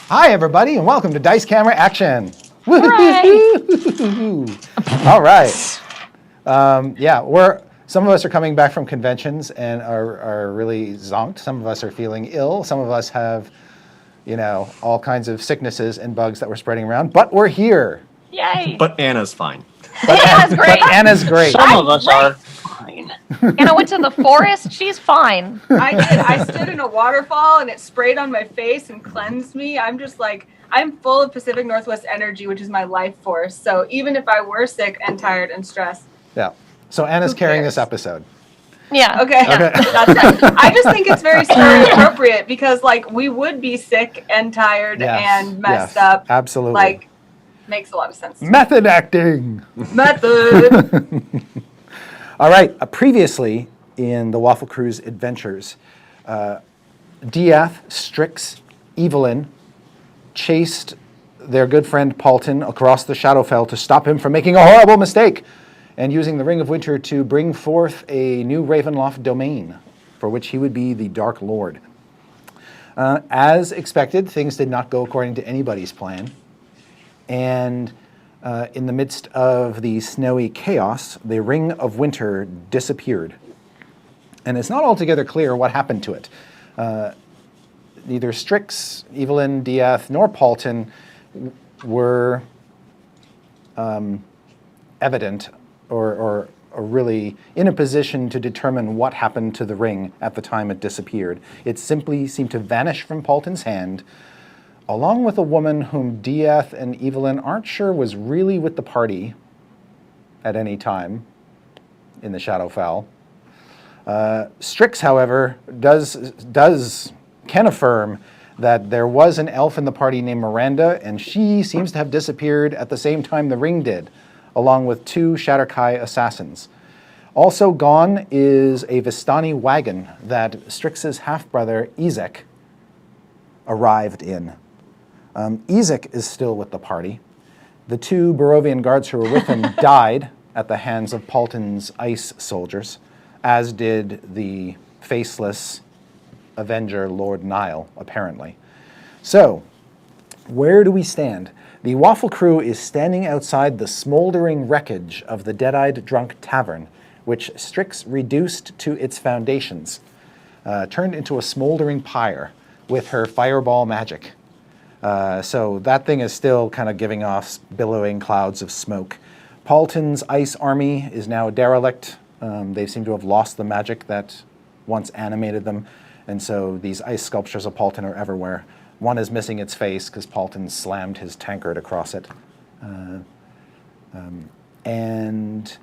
Hi, everybody, and welcome to Dice Camera Action. Hooray! All right. Some of us are coming back from conventions and are really zonked. Some of us are feeling ill. Some of us have, all kinds of sicknesses and bugs that we're spreading around. But we're here. Yay! But Anna's fine. Anna's great. But Anna's great. Some of us are fine. Anna went to the forest. She's fine. I did. I stood in a waterfall and it sprayed on my face and cleansed me. I'm just like, I'm full of Pacific Northwest energy, which is my life force. So even if I were sick and tired and stressed. Yeah. So Anna's carrying this episode. Yeah. Okay. That's it. I just think it's very story appropriate because, we would be sick and tired and messed up. Absolutely. Makes a lot of sense. Method acting. Method. All right. Previously in the Waffle Crew's adventures, Diath, Strix, Evelyn chased their good friend Paultin across the Shadowfell to stop him from making a horrible mistake and using the Ring of Winter to bring forth a new Ravenloft domain for which he would be the Dark Lord. As expected, things did not go according to anybody's plan. And in the midst of the snowy chaos, the Ring of Winter disappeared. And it's not altogether clear what happened to it. Neither Strix, Evelyn, Diath, nor Paultin were evident or really in a position to determine what happened to the ring at the time it disappeared. It simply seemed to vanish from Paultin's hand, along with a woman whom Diath and Evelyn aren't sure was really with the party at any time in the Shadowfell. Strix, however, can affirm that there was an elf in the party named Miranda, and she seems to have disappeared at the same time the ring did, along with 2 Shatterkai assassins. Also gone is a Vistani wagon that Strix's half-brother, Izek, arrived in. Izek is still with the party. The 2 Barovian guards who were with him died at the hands of Paultin's ice soldiers, as did the faceless Avenger Lord Nile, apparently. So, where do we stand? The Waffle Crew is standing outside the smoldering wreckage of the Dead-Eyed Drunk Tavern, which Strix reduced to its foundations, turned into a smoldering pyre with her fireball magic. So that thing is still kind of giving off billowing clouds of smoke. Paultin's ice army is now derelict. They seem to have lost the magic that once animated them. And so these ice sculptures of Paultin are everywhere. One is missing its face because Paultin slammed his tankard across it. And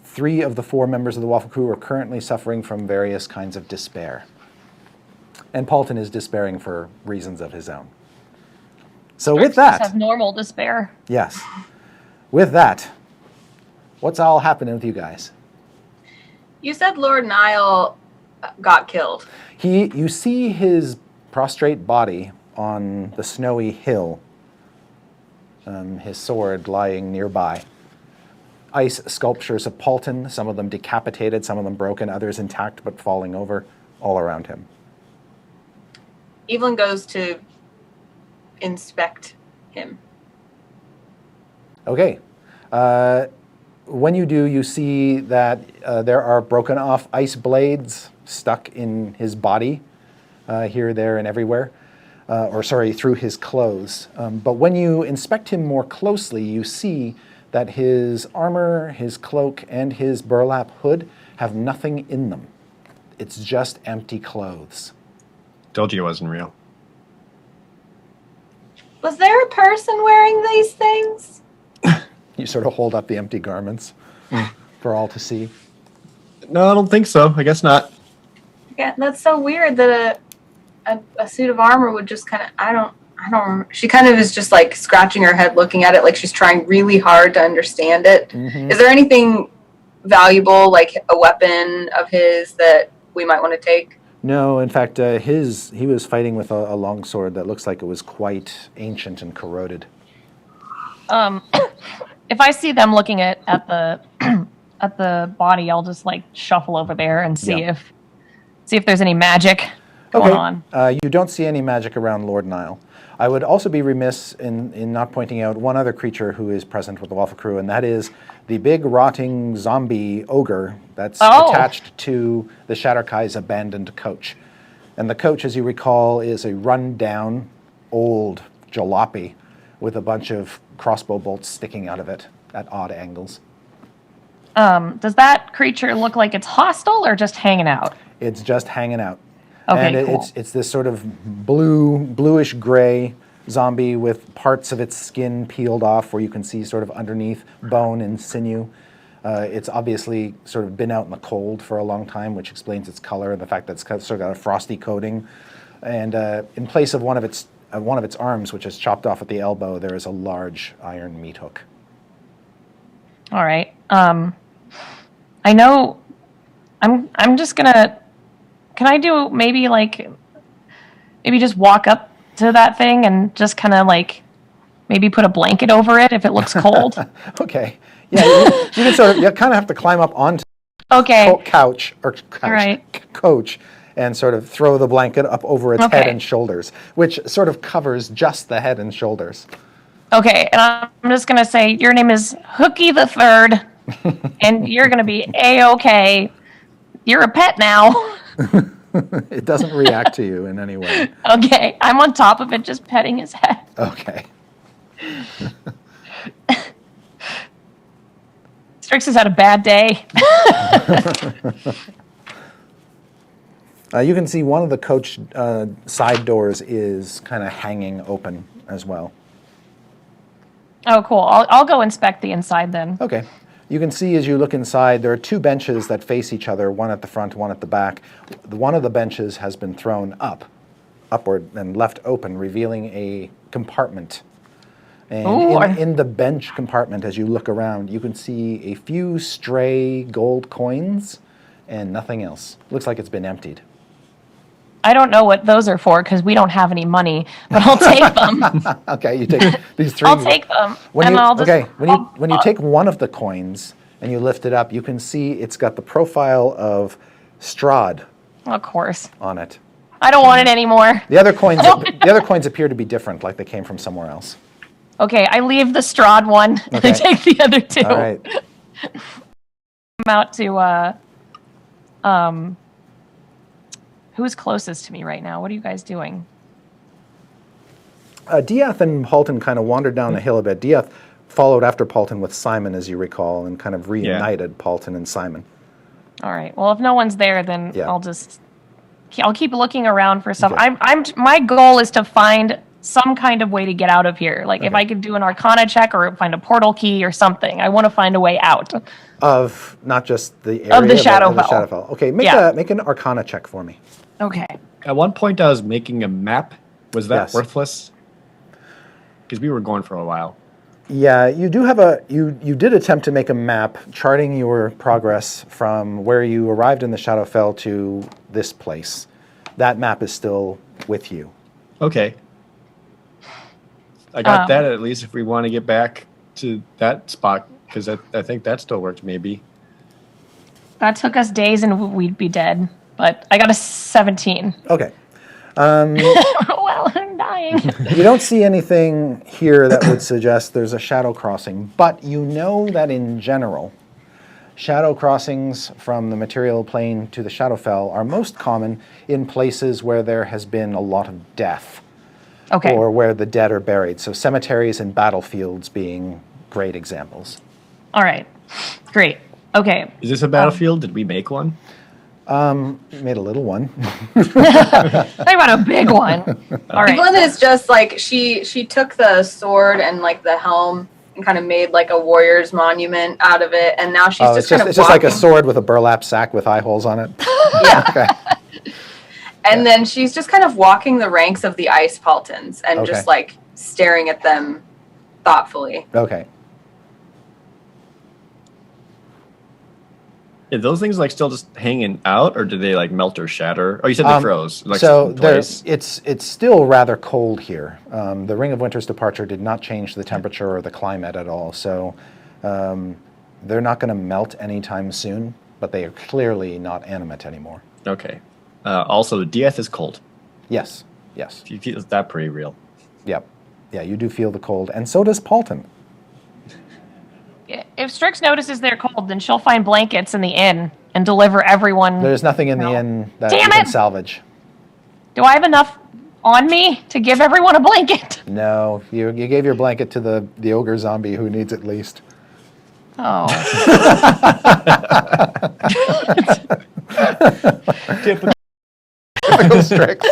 3 of the 4 members of the Waffle Crew are currently suffering from various kinds of despair. And Paultin is despairing for reasons of his own. So with that... have normal despair. Yes. With that, what's all happening with you guys? You said Lord Nile got killed. You see his prostrate body on the snowy hill, his sword lying nearby. Ice sculptures of Paultin, some of them decapitated, some of them broken, others intact but falling over, all around him. Evelyn goes to inspect him. Okay. When you do, you see that there are broken off ice blades stuck in his body, here, there, and everywhere. Through his clothes. But when you inspect him more closely, you see that his armor, his cloak, and his burlap hood have nothing in them. It's just empty clothes. Told you it wasn't real. Was there a person wearing these things? You sort of hold up the empty garments for all to see. No, I don't think so. I guess not. Yeah, that's so weird that a suit of armor would just kind of, I don't remember. She kind of is just like scratching her head looking at it like she's trying really hard to understand it. Mm-hmm. Is there anything valuable, like a weapon of his that we might want to take? No, in fact, he was fighting with a longsword that looks like it was quite ancient and corroded. If I see them looking at the at the body, I'll just shuffle over there and see if there's any magic. going on. You don't see any magic around Lord Nile. I would also be remiss in not pointing out one other creature who is present with the Waffle Crew, and that is the big rotting zombie ogre that's attached to the Shadowkai's abandoned coach. And the coach, as you recall, is a run-down old jalopy with a bunch of crossbow bolts sticking out of it at odd angles. Does that creature look like it's hostile or just hanging out? It's just hanging out. Okay, and cool. it's this sort of bluish gray zombie with parts of its skin peeled off where you can see sort of underneath bone and sinew. It's obviously sort of been out in the cold for a long time, which explains its color and the fact that it's sort of got a frosty coating. And in place of one of its arms, which is chopped off at the elbow, there is a large iron meat hook. All right. I know. I'm just gonna. Can I do maybe just walk up to that thing and just kind of maybe put a blanket over it if it looks cold? Okay. Yeah, you can sort of, you kind of have to climb up onto Okay. coach and sort of throw the blanket up over its head and shoulders, which sort of covers just the head and shoulders. Okay, and I'm just gonna say your name is Hooky the Third, and you're gonna be A-okay. You're a pet now. It doesn't react to you in any way. Okay, I'm on top of it, just petting his head. Okay. Strix has had a bad day. You can see one of the coach side doors is kind of hanging open as well. Oh, cool. I'll go inspect the inside then. Okay. You can see as you look inside, there are two benches that face each other, one at the front, one at the back. One of the benches has been thrown upward, and left open, revealing a compartment. And in the bench compartment, as you look around, you can see a few stray gold coins and nothing else. Looks like it's been emptied. I don't know what those are for because we don't have any money, but I'll take them. Okay, you take these three. I'll take them. When you take one of the coins and you lift it up, you can see it's got the profile of Strahd Of course. on it. I don't want it anymore. The other coins appear to be different, like they came from somewhere else. Okay, I leave the Strahd one and I take the other two. All right. I'm out to who's closest to me right now? What are you guys doing? Diath and Paultin kind of wandered down the hill a bit. Diath followed after Paultin with Simon, as you recall, and kind of reunited Paultin and Simon. All right. Well, if no one's there, then Yeah. I'll keep looking around for stuff. Okay. My goal is to find some kind of way to get out of here. Like if I could do an Arcana check or find a portal key or something. I want to find a way out. Of not just the area, Of the but Shadowfell. Okay, make an Arcana check for me. Okay. At one point, I was making a map. Was that Yes. worthless? Because we were going for a while. Yeah, you do have you did attempt to make a map charting your progress from where you arrived in the Shadowfell to this place. That map is still with you. Okay. I got that at least if we want to get back to that spot, because I think that still worked maybe. That took us days and we'd be dead. But I got a 17. Okay. Well, I'm dying. You don't see anything here that would suggest there's a shadow crossing, but you know that in general, shadow crossings from the material plane to the Shadowfell are most common in places where there has been a lot of death. Okay. Or where the dead are buried. So cemeteries and battlefields being great examples. All right. Great. Okay. Is this a battlefield? Did we make one? You made a little one. I want a big one. All right. Evelyn is just like she took the sword and like the helm and kind of made like a warrior's monument out of it, and now she's Oh, just it's just like a sword with a burlap sack with eye holes on it. Yeah. Okay. And then she's just kind of walking the ranks of the ice Paultins and just like staring at them thoughtfully. Okay. Are those things like still just hanging out, or do they like melt or shatter? Oh, you said they froze. Like So twice. it's still rather cold here. The Ring of Winter's departure did not change the temperature or the climate at all. So they're not going to melt anytime soon, but they are clearly not animate anymore. Okay. Also, Diath is cold. Yes. You feel that pretty real. Yep. Yeah, you do feel the cold, and so does Paultin. If Strix notices they're cold, then she'll find blankets in the inn and deliver everyone. There's nothing in the inn that Damn you can it! salvage. Do I have enough on me to give everyone a blanket? No, you gave your blanket to the ogre zombie who needs it least. Oh. Typical. Strix.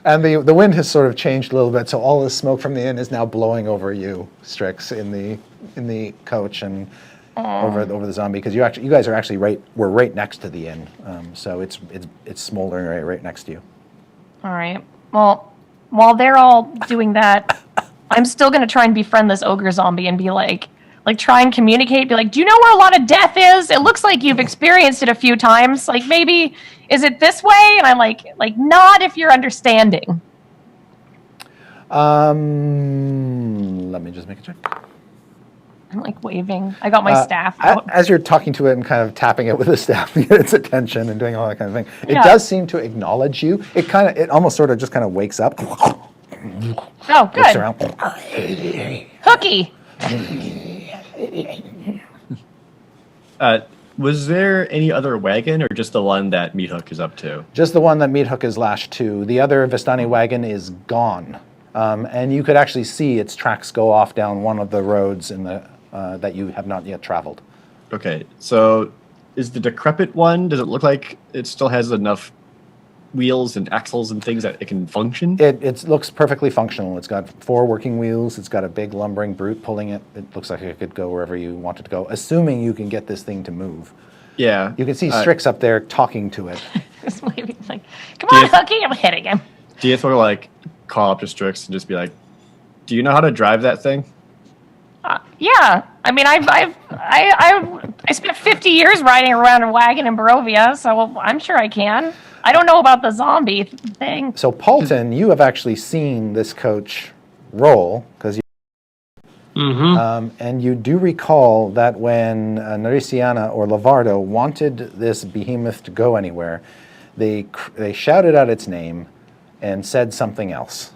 And the wind has sort of changed a little bit, so all the smoke from the inn is now blowing over you, Strix, in the coach and over the zombie, because you guys are actually we're right next to the inn, so it's smoldering right next to you. All right. Well, while they're all doing that, I'm still gonna try and befriend this ogre zombie and be like try and communicate. Be like, do you know where a lot of death is? It looks like you've experienced it a few times. Like maybe is it this way? And I'm like nod if you're understanding. Let me just make a check. I'm like waving. I got my staff out. As you're talking to it and kind of tapping it with the staff to get its attention and doing all that kind of thing, it Yeah. does seem to acknowledge you. It almost sort of just kind of wakes up. Oh, Looks good. around. Hooky. Was there any other wagon, or just the one that Meat Hook is up to? Just the one that Meat Hook is lashed to. The other Vistani wagon is gone. And you could actually see its tracks go off down one of the roads in the that you have not yet traveled. Okay, so is the decrepit one, does it look like it still has enough wheels and axles and things that it can function? It looks perfectly functional. It's got 4 working wheels. It's got a big lumbering brute pulling it. It looks like it could go wherever you want it to go, assuming you can get this thing to move. Yeah. You can see Strix up there talking to it. Just waving like, come on, Diath- Hooky. I'm hitting him. Diath will call up to Strix and just be like, do you know how to drive that thing? Yeah. I mean, I spent 50 years riding around a wagon in Barovia, so I'm sure I can. I don't know about the zombie thing. So, Paultin, you have actually seen this coach roll, because and you do recall that when Nericiana or Lavardo wanted this behemoth to go anywhere, they shouted out its name and said something else.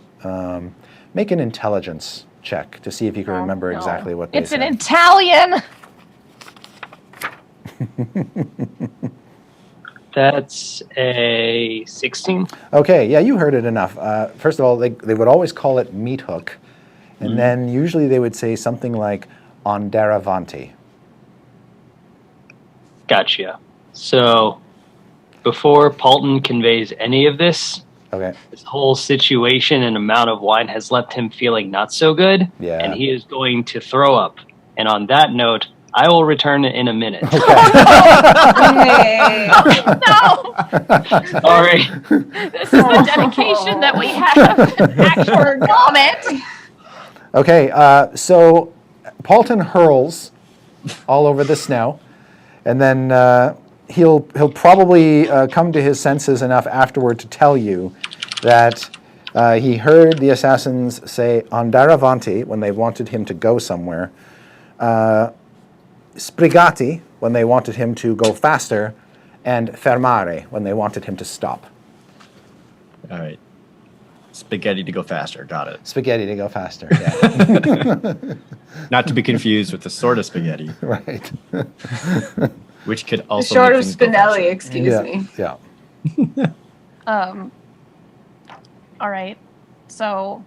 Make an intelligence check to see if you can remember exactly what they said. It's an Italian. That's a 16. Okay, yeah, you heard it enough. First of all, they would always call it Meat Hook, and then usually they would say something like Andaravanti. Gotcha. So, before Paultin conveys any of this, Okay. this whole situation and amount of wine has left him feeling not so good, Yeah. and he is going to throw up. And on that note, I will return in a minute. Hey. No. Sorry. This is the dedication that we have. Actual vomit. Okay, so Paultin hurls all over the snow, and then he'll probably come to his senses enough afterward to tell you that he heard the assassins say Andaravanti when they wanted him to go somewhere, Sprigati when they wanted him to go faster, and Fermare when they wanted him to stop. All right. Spaghetti to go faster. Got it. Spaghetti to go faster, yeah. Not to be confused with the sort of spaghetti, Right. which could also Short make of things go Spinelli, faster. excuse me. Yeah. All right. So,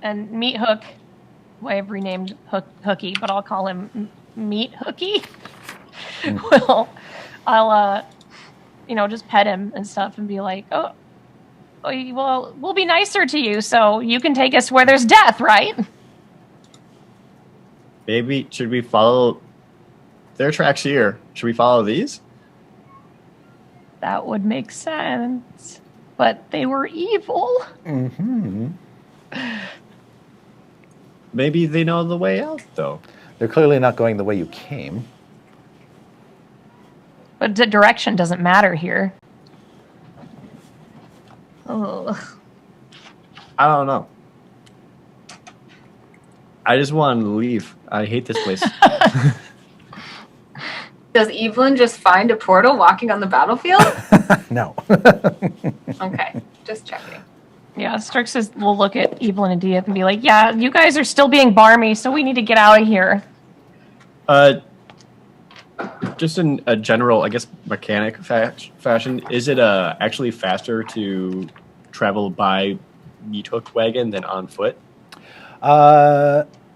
and Meat Hook, who I have renamed Hooky, but I'll call him Meat Hooky. Well, I'll, just pet him and stuff and be like, well, we'll be nicer to you, so you can take us where there's death, right? Maybe, should we follow their tracks here? Should we follow these? That would make sense. But they were evil. Mm-hmm. Maybe they know the way out, though. They're clearly not going the way you came. But the direction doesn't matter here. Oh. I don't know. I just want to leave. I hate this place. Does Evelyn just find a portal walking on the battlefield? No. Okay, just checking. Yeah, Strix will look at Evelyn and Diath and be like, yeah, you guys are still being barmy, so we need to get out of here. Just in a general, I guess, mechanic fashion, is it actually faster to travel by meat hook wagon than on foot?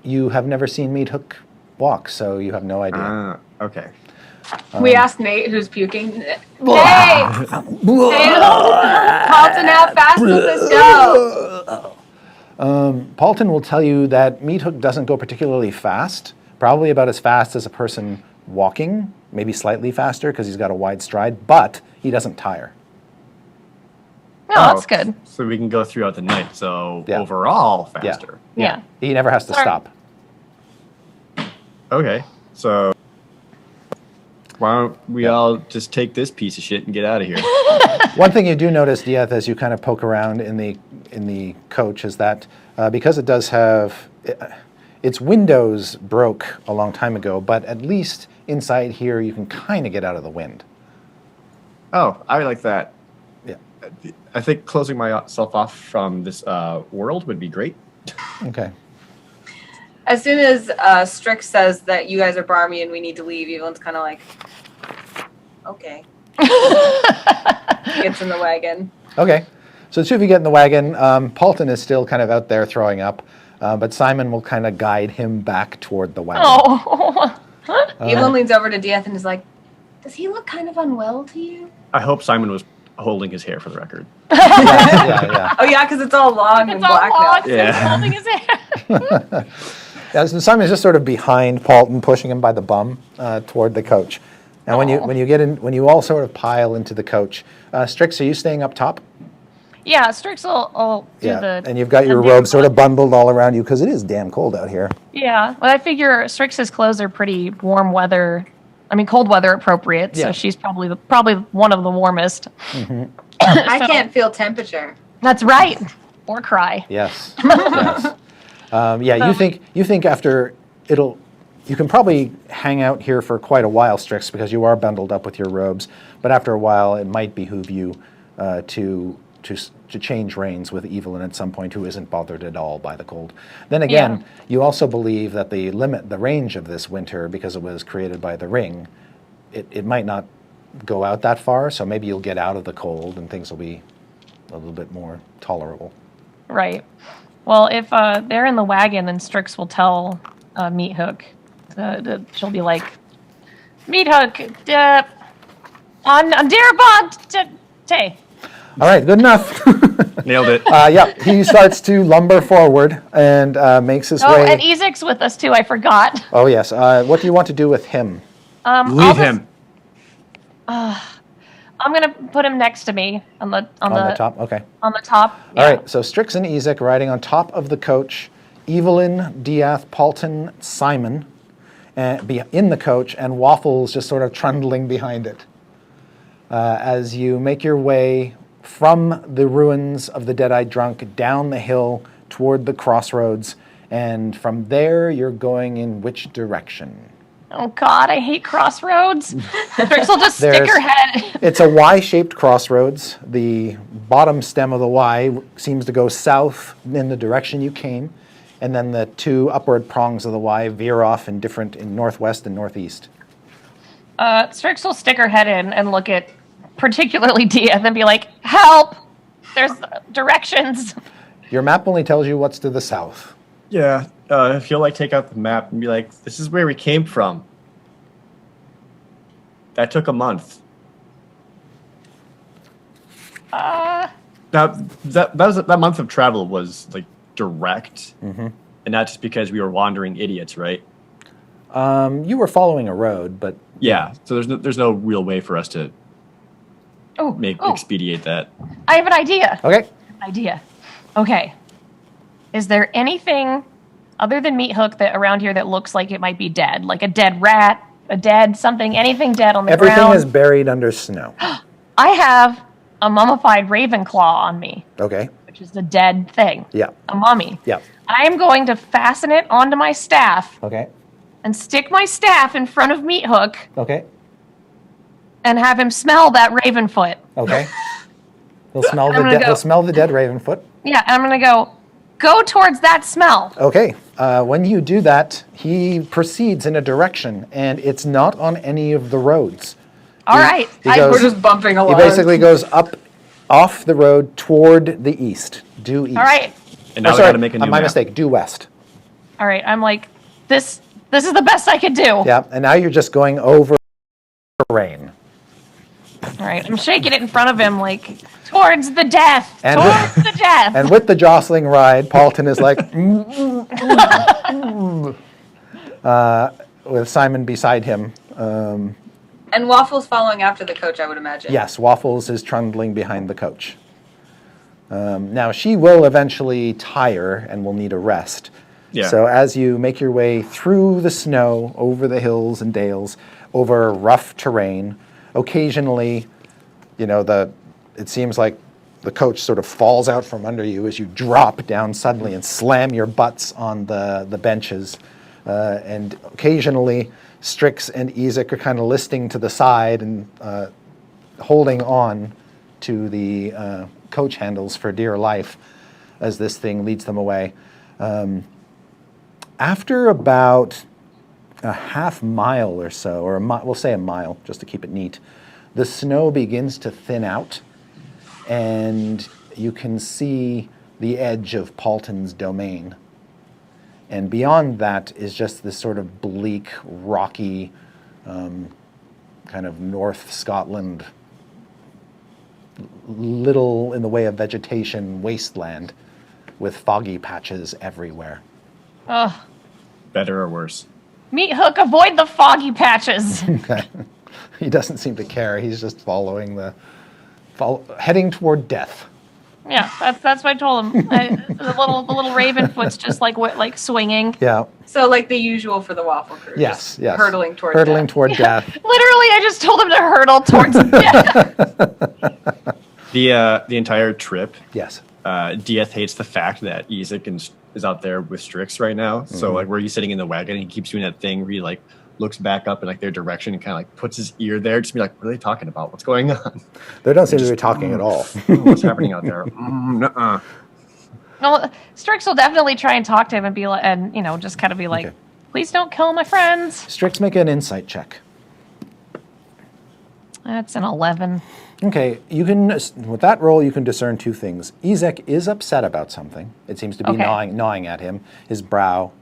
You have never seen Meat Hook walk, so you have no idea. Okay. We asked Nate, who's puking. Hey! Paultin, how fast does this go? Paultin will tell you that Meat Hook doesn't go particularly fast, probably about as fast as a person walking, maybe slightly faster because he's got a wide stride, but he doesn't tire. Oh, that's good. So we can go throughout the night, so Yeah. overall faster. Yeah. He never has to Sorry. stop. Okay, so why don't we all just take this piece of shit and get out of here? One thing you do notice, Diath, as you kind of poke around in the coach is that because it does have its windows broke a long time ago, but at least inside here you can kind of get out of the wind. Oh, I like that. Yeah. I think closing myself off from this world would be great. Okay. As soon as Strix says that you guys are barmy and we need to leave, Evelyn's kind of like, okay. Gets in the wagon. Okay. So the two of you get in the wagon. Paultin is still kind of out there throwing up, but Simon will kind of guide him back toward the wagon. Oh. Evelyn leans over to Diath and is like, does he look kind of unwell to you? I hope Simon was holding his hair for the record. Yeah. Oh, yeah, because it's all long and It's all black long, now. so Yeah. he's holding his hand. Yeah, so Simon's just sort of behind Paultin, pushing him by the bum toward the coach. Now, when you all sort of pile into the coach, Strix, are you staying up top? Yeah, Strix will do the... And you've got your the robe sort of bundled all around you because it is damn cold out here. Yeah, well, I figure Strix's clothes are pretty warm weather. I mean, cold weather appropriate. Yeah. So she's probably one of the warmest. I can't feel temperature. That's right. Or cry. Yes. Yes. You think after you can probably hang out here for quite a while, Strix, because you are bundled up with your robes. But after a while, it might behoove you to change reins with Evelyn at some point, who isn't bothered at all by the cold. Then again, you also believe that the range of this winter, because it was created by the ring, it might not go out that far. So maybe you'll get out of the cold and things will be a little bit more tolerable. Right. Well, if they're in the wagon, then Strix will tell Meat Hook. She'll be like, Meat Hook, on Darabont, Tay. All right, good enough. Nailed it. He starts to lumber forward and makes his way. Oh, and Izek's with us too. I forgot. Oh yes. What do you want to do with him? Leave him. I'm gonna put him next to me on the top. Okay. On the top. Yeah. All right. So Strix and Izek riding on top of the coach. Evelyn, Diath, Paultin, Simon, in the coach, and Waffles just sort of trundling behind it. As you make your way from the ruins of the Dead-Eyed Drunk down the hill toward the crossroads, and from there you're going in which direction? Oh God, I hate crossroads. Strix will just stick her head. It's a Y-shaped crossroads. The bottom stem of the Y seems to go south in the direction you came, and then the two upward prongs of the Y veer off in northwest and northeast. Strix will stick her head in and look at particularly Diath and be like, help! There's directions. Your map only tells you what's to the south. Yeah, if you'll take out the map and be like, this is where we came from. That took a month. Now, that month of travel was direct, and not just because we were wandering idiots, right? You were following a road, but yeah. So there's no real way for us to expedite that. I have an idea. Okay. Okay. Is there anything other than Meat Hook that around here that looks like it might be dead? Like a dead rat, anything dead on the ground? Everything is buried under snow. I have a mummified raven claw on me. Okay. Which is the dead thing. Yeah. A mummy. Yeah. I am going to fasten it onto my staff. Okay. And stick my staff in front of Meat Hook. Okay. and have him smell that Ravenfoot. Okay. He'll smell I'm gonna go. he'll smell the dead Ravenfoot. Yeah, and I'm going to go towards that smell. Okay. When you do that, he proceeds in a direction, and it's not on any of the roads. All right. We're just bumping along. He basically goes up off the road toward the east, due east. All right. And now we Sorry, got to make a new my map. mistake, due west. All right. I'm like, this is the best I could do. Yeah, and now you're just going over terrain. All right. I'm shaking it in front of him, like, towards the death. And towards the death. And with the jostling ride, Paultin is like, with Simon beside him. And Waffles following after the coach, I would imagine. Yes, Waffles is trundling behind the coach. Now, she will eventually tire and will need a rest. Yeah. So as you make your way through the snow, over the hills and dales, over rough terrain, occasionally, it seems like the coach sort of falls out from under you as you drop down suddenly and slam your butts on the benches. And occasionally, Strix and Izek are kind of listing to the side and holding on to the coach handles for dear life as this thing leads them away. After about a half mile or so, or we'll say a mile just to keep it neat, the snow begins to thin out, and you can see the edge of Paultin's domain. And beyond that is just this sort of bleak, rocky, kind of North Scotland, little in the way of vegetation wasteland with foggy patches everywhere. Ugh. Better or worse? Meat Hook, avoid the foggy patches. Okay. He doesn't seem to care. He's just heading toward death. Yeah, that's what I told him. The little Ravenfoot's just like swinging. Yeah. So like the usual for the Waffle Crew. Yes. just Yes. Hurtling toward death. Literally, I just told him to hurtle towards death. The entire trip, Yes. Diath hates the fact that Izek is out there with Strix right now. So like where he's sitting in the wagon, he keeps doing that thing where he like looks back up in like their direction and kind of like puts his ear there, just be like, what are they talking about? What's going on? They don't seem to be talking at all. What's happening out there? Nuh-uh. Well, Strix will definitely try and talk to him and be like, and just kind of be like, Okay. please don't kill my friends. Strix, make an insight check. That's an 11. Okay, with that roll, you can discern two things. Izek is upset about something. It seems to be Okay. gnawing at him. His brow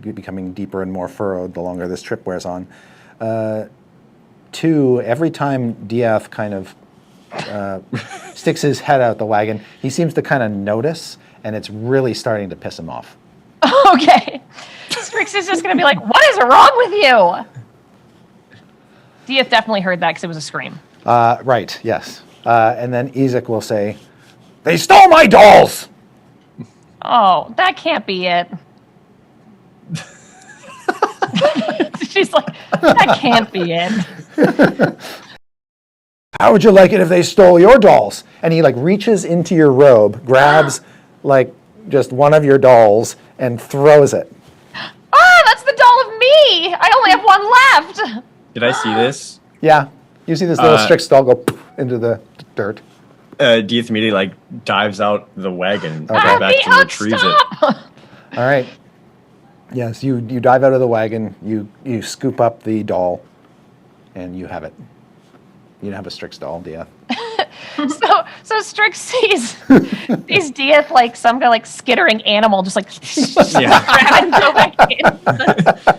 becoming deeper and more furrowed the longer this trip wears on. Two, every time Diath kind of sticks his head out the wagon, he seems to kind of notice, and it's really starting to piss him off. Okay. Strix is just going to be like, what is wrong with you? Diath definitely heard that because it was a scream. Right, yes. And then Izek will say, "They stole my dolls!" Oh, that can't be it. She's like, that can't be it. How would you like it if they stole your dolls? And he like reaches into your robe, grabs like just one of your dolls and throws it. Ah, that's the doll of me. I only have one left. Did I see this? Yeah, you see this little Strix doll go poof into the dirt. Diath immediately like dives out the wagon and Okay. goes back Meat to Hook, retrieves stop. it. All right. Yes, you dive out of the wagon, you scoop up the doll, and you have it. You have a Strix doll, Diath. So Strix sees Diath like some kind of like skittering animal, just like Yeah. grab and go back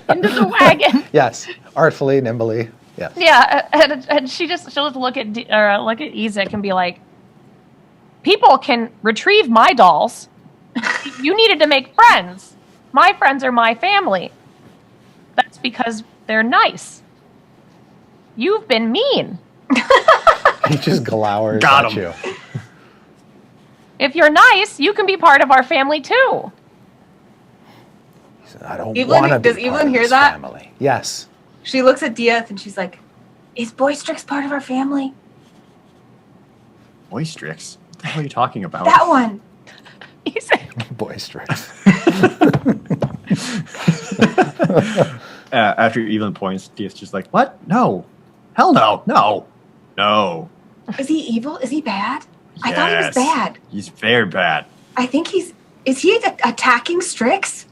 into the wagon. Yes, artfully, nimbly. Yes. Yeah, and she'll just look at Izek and be like, "People can retrieve my dolls. You needed to make friends. My friends are my family. That's because they're nice. You've been mean. He just glowers Got at him. you. If you're nice, you can be part of our family too." He said, "I don't Evelyn- want to be does part Evelyn of hear this that? family." Yes. She looks at Diath and she's like, "Is Boy Strix part of our family?" Boy, Strix. What the hell are you talking about? That one. Boy Strix. After Evelyn points, Diath's just like, what? No. Hell no. No. No. Is he evil? Is he bad? I thought he was bad. He's very bad. I think is he attacking Strix?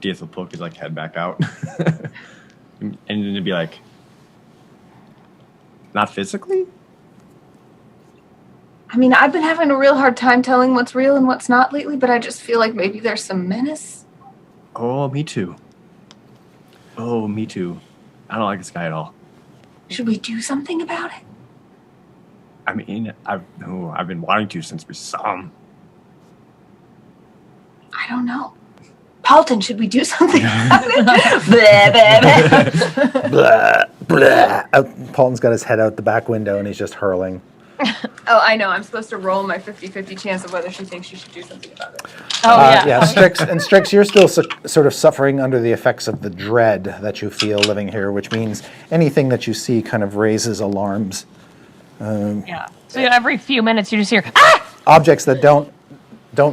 Diath will poke his like head back out. And then it'd be like, not physically? I mean, I've been having a real hard time telling what's real and what's not lately, but I just feel like maybe there's some menace. Oh, me too. Oh, me too. I don't like this guy at all. Should we do something about it? I mean, I've been wanting to since we saw him. I don't know. Paultin, should we do something about it? Blah, blah, blah. Blah, blah. Paulton's got his head out the back window and he's just hurling. Oh, I know. I'm supposed to roll my 50-50 chance of whether she thinks she should do something about it. Oh, Yeah, Strix, you're still sort of suffering under the effects of the dread that you feel living here, which means anything that you see kind of raises alarms. Yeah. So every few minutes you just hear, ah! Objects that don't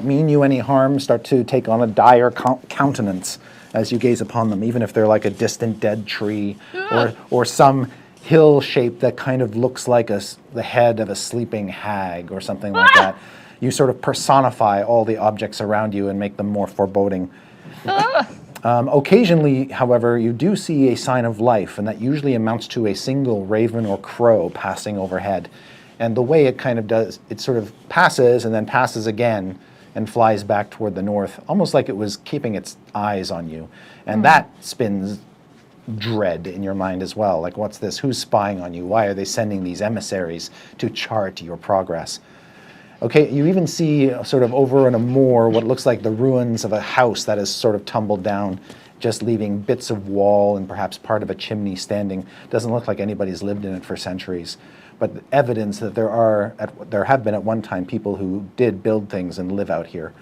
mean you any harm start to take on a dire countenance as you gaze upon them, even if they're like a distant dead tree or some hill shape that kind of looks like the head of a sleeping hag or something like that. You sort of personify all the objects around you and make them more foreboding. Occasionally, however, you do see a sign of life, and that usually amounts to a single raven or crow passing overhead. And the way it kind of does, it sort of passes and then passes again and flies back toward the north, almost like it was keeping its eyes on you. And that spins dread in your mind as well. Like, what's this? Who's spying on you? Why are they sending these emissaries to chart your progress? Okay, you even see sort of over in a moor what looks like the ruins of a house that has sort of tumbled down, just leaving bits of wall and perhaps part of a chimney standing. Doesn't look like anybody's lived in it for centuries. But evidence that there have been at one time people who did build things and live out here.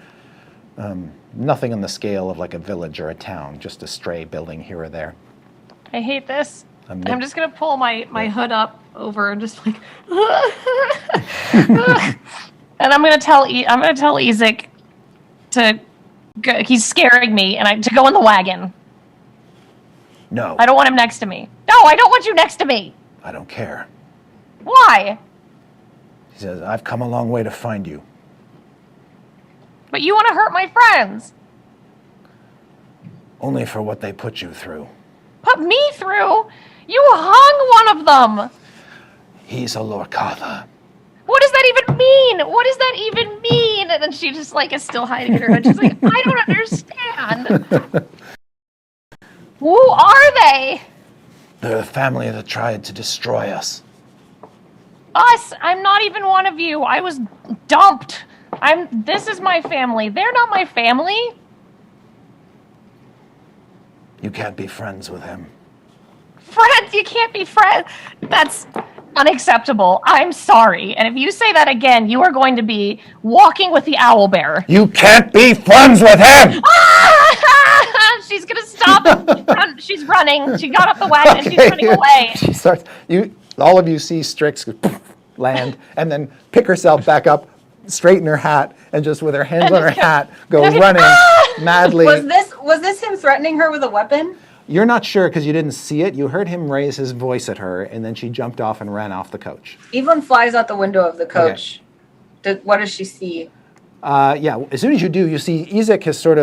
Nothing on the scale of like a village or a town, just a stray building here or there. I hate this. I'm just gonna pull my hood up over and just like, and I'm gonna tell Izek to go, he's scaring me, and to go in the wagon. No. I don't want him next to me. No, I don't want you next to me. I don't care. Why? He says, I've come a long way to find you. But you want to hurt my friends. Only for what they put you through. Put me through? You hung one of them. He's a Lorcatha. What does that even mean? What does that even mean? And then she just like is still hiding in her head. She's like, I don't understand. Who are they? They're the family that tried to destroy us. Us? I'm not even one of you. I was dumped. This is my family. They're not my family. You can't be friends with him. Friends? You can't be friends. That's unacceptable. I'm sorry. And if you say that again, you are going to be walking with the owlbear. You can't be friends with him! She's gonna stop. She's running. She got off the wagon and she's running away. She starts. All of you see Strix land and then pick herself back up, straighten her hat, and just with her hands on her hat go running madly. Was this him threatening her with a weapon? You're not sure because you didn't see it. You heard him raise his voice at her, and then she jumped off and ran off the coach. Evelyn flies out the window of the coach. Okay. What does she see? Yeah, as soon as you do, you see Izek has sort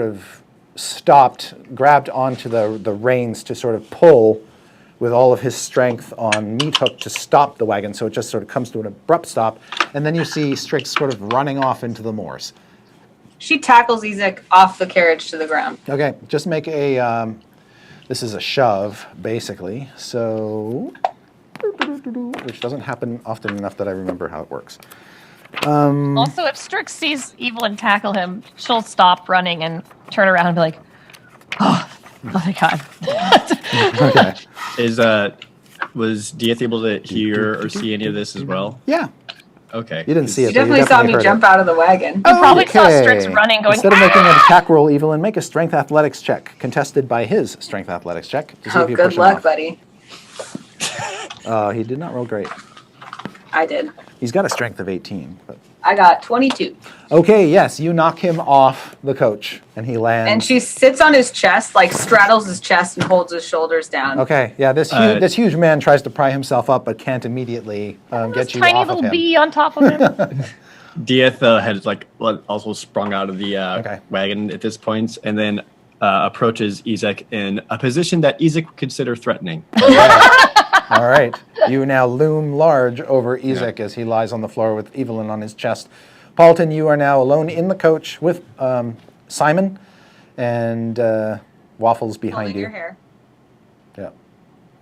of stopped, grabbed onto the reins to sort of pull with all of his strength on Meat Hook to stop the wagon, so it just sort of comes to an abrupt stop, and then you see Strix sort of running off into the moors. She tackles Izek off the carriage to the ground. Okay, just make a, this is a shove, basically, so, which doesn't happen often enough that I remember how it works. Also, if Strix sees Evelyn tackle him, she'll stop running and turn around and be like, oh my God. Okay. Was Diath able to hear or see any of this as well? Yeah. Okay. You didn't see it. You definitely saw me jump out of the wagon. You probably saw Strix running, going, Instead of making an attack roll, Evelyn, make a strength athletics check, contested by his strength athletics check. To see Oh, if you good push him luck, off. buddy. He did not roll great. I did. He's got a strength of 18. But... I got 22. Okay, yes, you knock him off the coach, and he lands. And she sits on his chest, like straddles his chest and holds his shoulders down. Okay, yeah, this huge man tries to pry himself up, but can't immediately get you tiny off of little him. bee on top of him. Diath had also sprung out of the wagon at this point, and then approaches Izek in a position that Izek would consider threatening. All right. You now loom large over Izek as he lies on the floor with Evelyn on his chest. Paultin, you are now alone in the coach with Simon and Waffles behind Holding you. your hair. Yeah.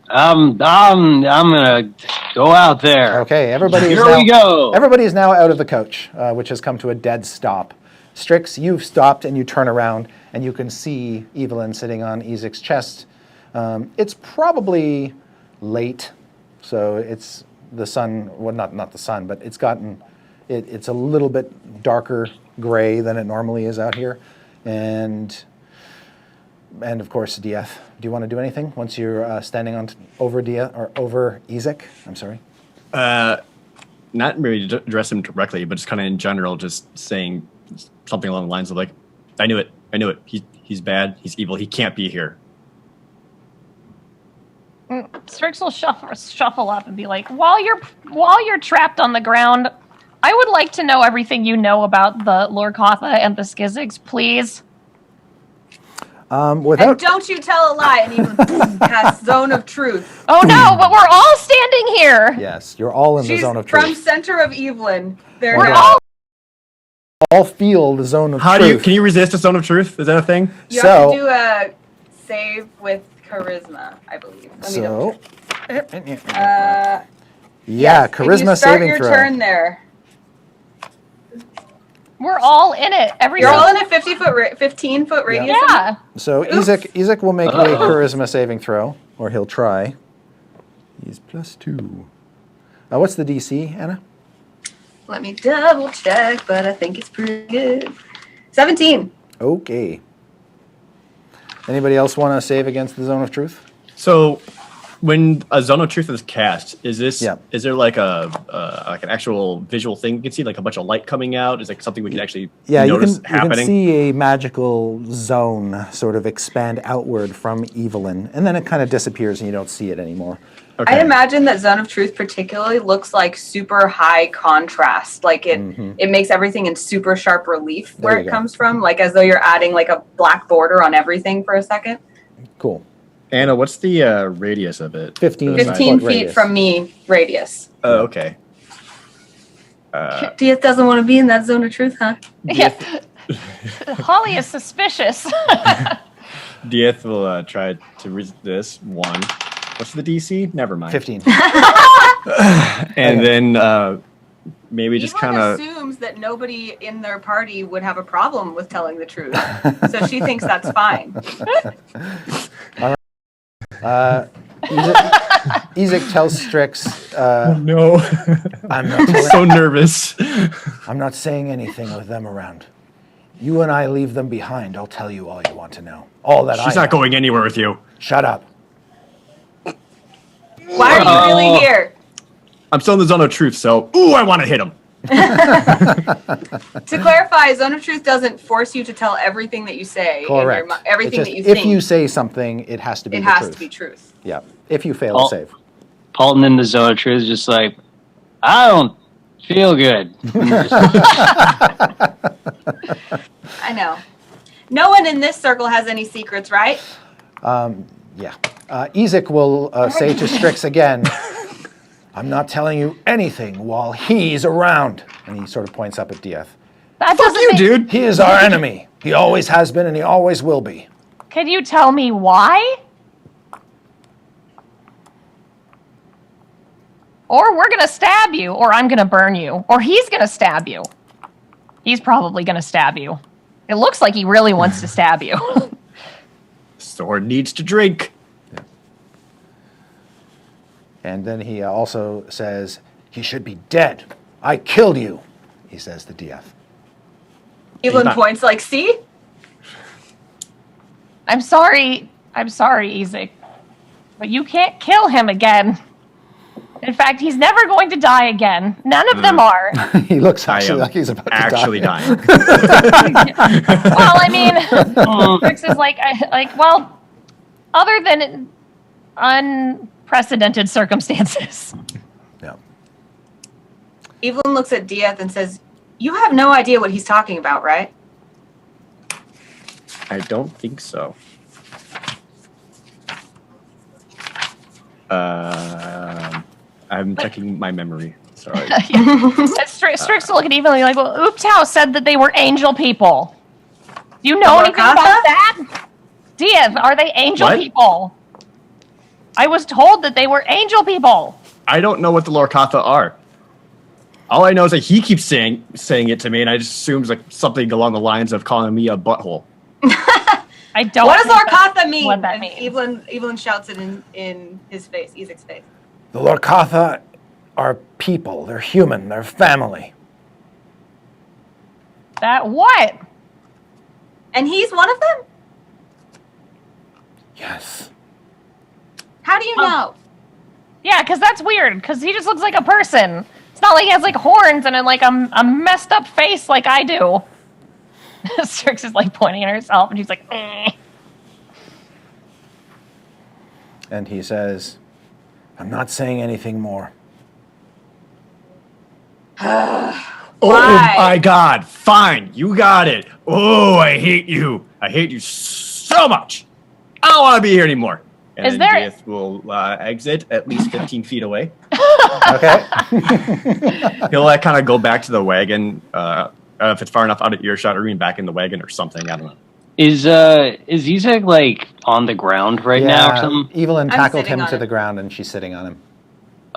I'm gonna go out there. Okay. Everybody is now out of the coach, which has come to a dead stop. Strix, you've stopped and you turn around and you can see Evelyn sitting on Izek's chest. It's probably late, so it's the sun. Well, not the sun, but it's gotten. It's a little bit darker gray than it normally is out here, and of course, Diath. Do you want to do anything once you're standing over Diath or over Izek? I'm sorry. Not really to address him directly, but just kind of in general, just saying something along the lines of like, I knew it. He's bad. He's evil. He can't be here. Strix will shuffle up and be like, while you're trapped on the ground, I would like to know everything you know about the Lorkatha and the Skizigs, please. And don't you tell a lie and even cast Zone of Truth. Oh no, but we're all standing here. Yes, you're all in the zone of truth. From center of Evelyn. We're all feel the zone of How truth. can you resist a zone of truth? Is that a thing? You have to do a save with charisma, I believe. Charisma saving throw. Your turn there. We're all in it. You're all in a 15-foot radius. Yeah. So Izek will make a charisma saving throw, or he'll try. He's +2. What's the DC, Anna? Let me double check, but I think it's pretty good. 17. Okay. Anybody else want to save against the zone of truth? So, when a zone of truth is cast, is there like an actual visual thing you can see, like a bunch of light coming out? Is like something we can actually notice happening? You can see a magical zone sort of expand outward from Evelyn, and then it kind of disappears and you don't see it anymore. Okay. I imagine that Zone of Truth particularly looks like super high contrast. Like it makes everything in super sharp relief where it comes from, like as though you're adding like a black border on everything for a second. Cool. Anna, what's the radius of it? 15 feet radius. from me radius. Oh, okay. Diath doesn't want to be in that Zone of Truth, huh? Yeah. Holly is suspicious. Diath will try to resist this one. What's the DC? Never mind. 15. And then maybe just kind of assumes that nobody in their party would have a problem with telling the truth, so she thinks that's fine. Izek tells Strix, no. I'm not so nervous. I'm not saying anything with them around. You and I leave them behind. I'll tell you all you want to know. All that She's not going anywhere with you. Shut up. Why are you really here? I'm still in the zone of truth, so I want to hit him. To clarify, Zone of Truth doesn't force you to tell everything that you say. Correct. Everything just, that you if think. If you say something, it has to be it the has truth. to be truth. Yeah. If you fail to save. Paultin in the zone of truth is just like, I don't feel good. I know. No one in this circle has any secrets, right? Yeah. Izek will say to Strix again, I'm not telling you anything while he's around. And he sort of points up at Diath. That Fuck you, dude. He is our enemy. He always has been and he always will be. Could you tell me why? Or we're going to stab you, or I'm going to burn you, or he's going to stab you. He's probably going to stab you. It looks like he really wants to stab you. Sword needs to drink. Yeah. And then he also says, he should be dead. I killed you, he says to Diath. Evelyn points like, see? I'm sorry, Izek. But you can't kill him again. In fact, he's never going to die again. None of them are. He looks I actually am like he's about to actually die. dying. Well, I mean, Strix is well, other than unprecedented circumstances. Yeah. Evelyn looks at Diath and says, "You have no idea what he's talking about, right?" I don't think so. I'm checking my memory. Sorry. Strix will look at Evelyn like, well, Ooptow said that they were angel people. Do you know anything Lorcatha? about that? Diath, are they angel What? people? I was told that they were angel people. I don't know what the Lorcatha are. All I know is that he keeps saying it to me, and I just assume it's like something along the lines of calling me a butthole. I don't. What does think that's Lorcatha mean? What that And means? Evelyn shouts it in his face, Izek's face. The Lorcatha are people. They're human. They're family. That what? And he's one of them? Yes. How do you know? Yeah, because that's weird. Because he just looks like a person. It's not like he has like horns and a messed up face like I do. Strix is like pointing at herself, and she's like, eh. And he says, I'm not saying anything more. Why? Oh my God! Fine, you got it. Oh, I hate you. I hate you so much. I don't want to be here anymore. And Is then there- Diath will exit at least 15 feet away. Okay. He'll kind of go back to the wagon. If it's far enough out of earshot, or even back in the wagon or something. I don't know. Is Izek like on the ground right now or something? Evelyn I'm tackled sitting him on to him. the ground, and she's sitting on him.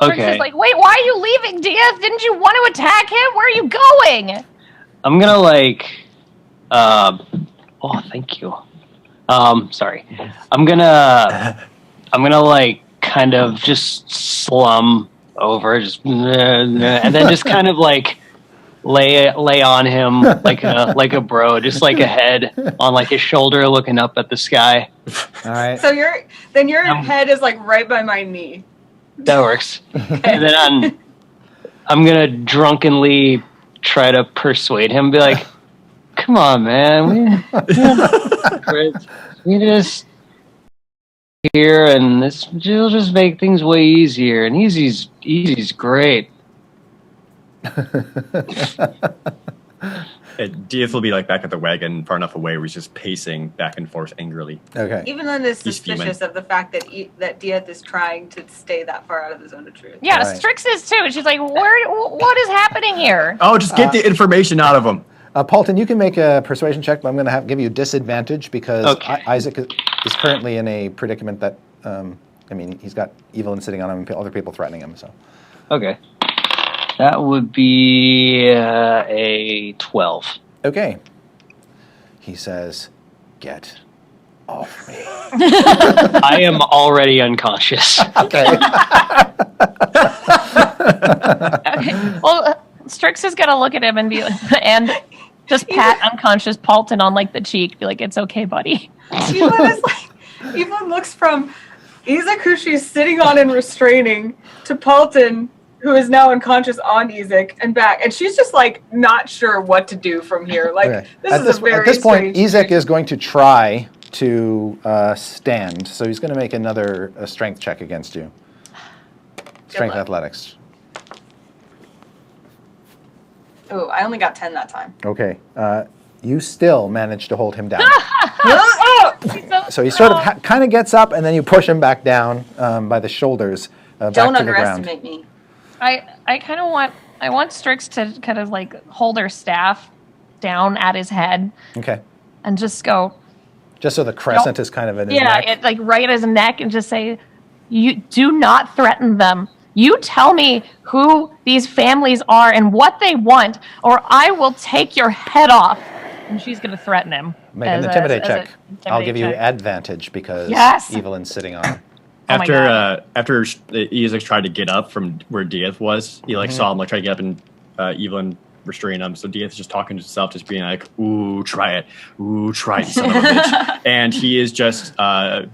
Strix Okay. is like, wait, why are you leaving, Diath? Didn't you want to attack him? Where are you going? I'm gonna oh, thank you. Sorry. I'm gonna like kind of just slum over, and then just kind of like lay on him like a bro, just like a head on like his shoulder, looking up at the sky. All right. So your head is like right by my knee. That works. And then I'm gonna drunkenly try to persuade him, be like, "Come on, man, we just here, and this will just make things way easier. And easy's great." Diath will be like back at the wagon, far enough away, where he's just pacing back and forth angrily. Okay. Even is He's suspicious of the fact that that Diath is trying to stay that far out of the zone of truth. Yeah, Right. Strix is too. She's like, what is happening here? Oh, just get the information out of him. Paultin, you can make a persuasion check, but I'm going to give you disadvantage because Okay. Izek is currently in a predicament that, he's got Evelyn sitting on him and other people threatening him. So, Okay, that would be a 12. okay. He says, "Get off me." I am already unconscious. Okay. Okay. Well, Strix is gonna look at him and be and just pat unconscious Paultin on like the cheek, be like, "It's okay, buddy." Evelyn looks from Izek, who she's sitting on and restraining, to Paultin, who is now unconscious on Izek, and back, and she's just like not sure what to do from here. Like Okay. this is a very at this point, strange Izek is going to try to stand, so he's going to make another strength check against you. Strength luck. athletics. Oh, I only got 10 that time. Okay. You still manage to hold him down. So he Oh. sort of kind of gets up, and then you push him back down by the shoulders, back Don't to the ground. underestimate me. I kind of want Strix to kind of like hold her staff down at his head Okay. and just go, Just so the crescent is kind of in his neck. it, like right at his neck, and just say, "You do not threaten them. You tell me who these families are and what they want, or I will take your head off." And she's going to threaten him. Make an intimidate check. I'll give you check. advantage because Yes! Evelyn's sitting on him. Oh my God. After Izek tried to get up from where Diath was, he saw him try to get up, and Evelyn restrained him. So Diath is just talking to himself, just being like, "Ooh, try it. Ooh, try it, son of a bitch." And he is just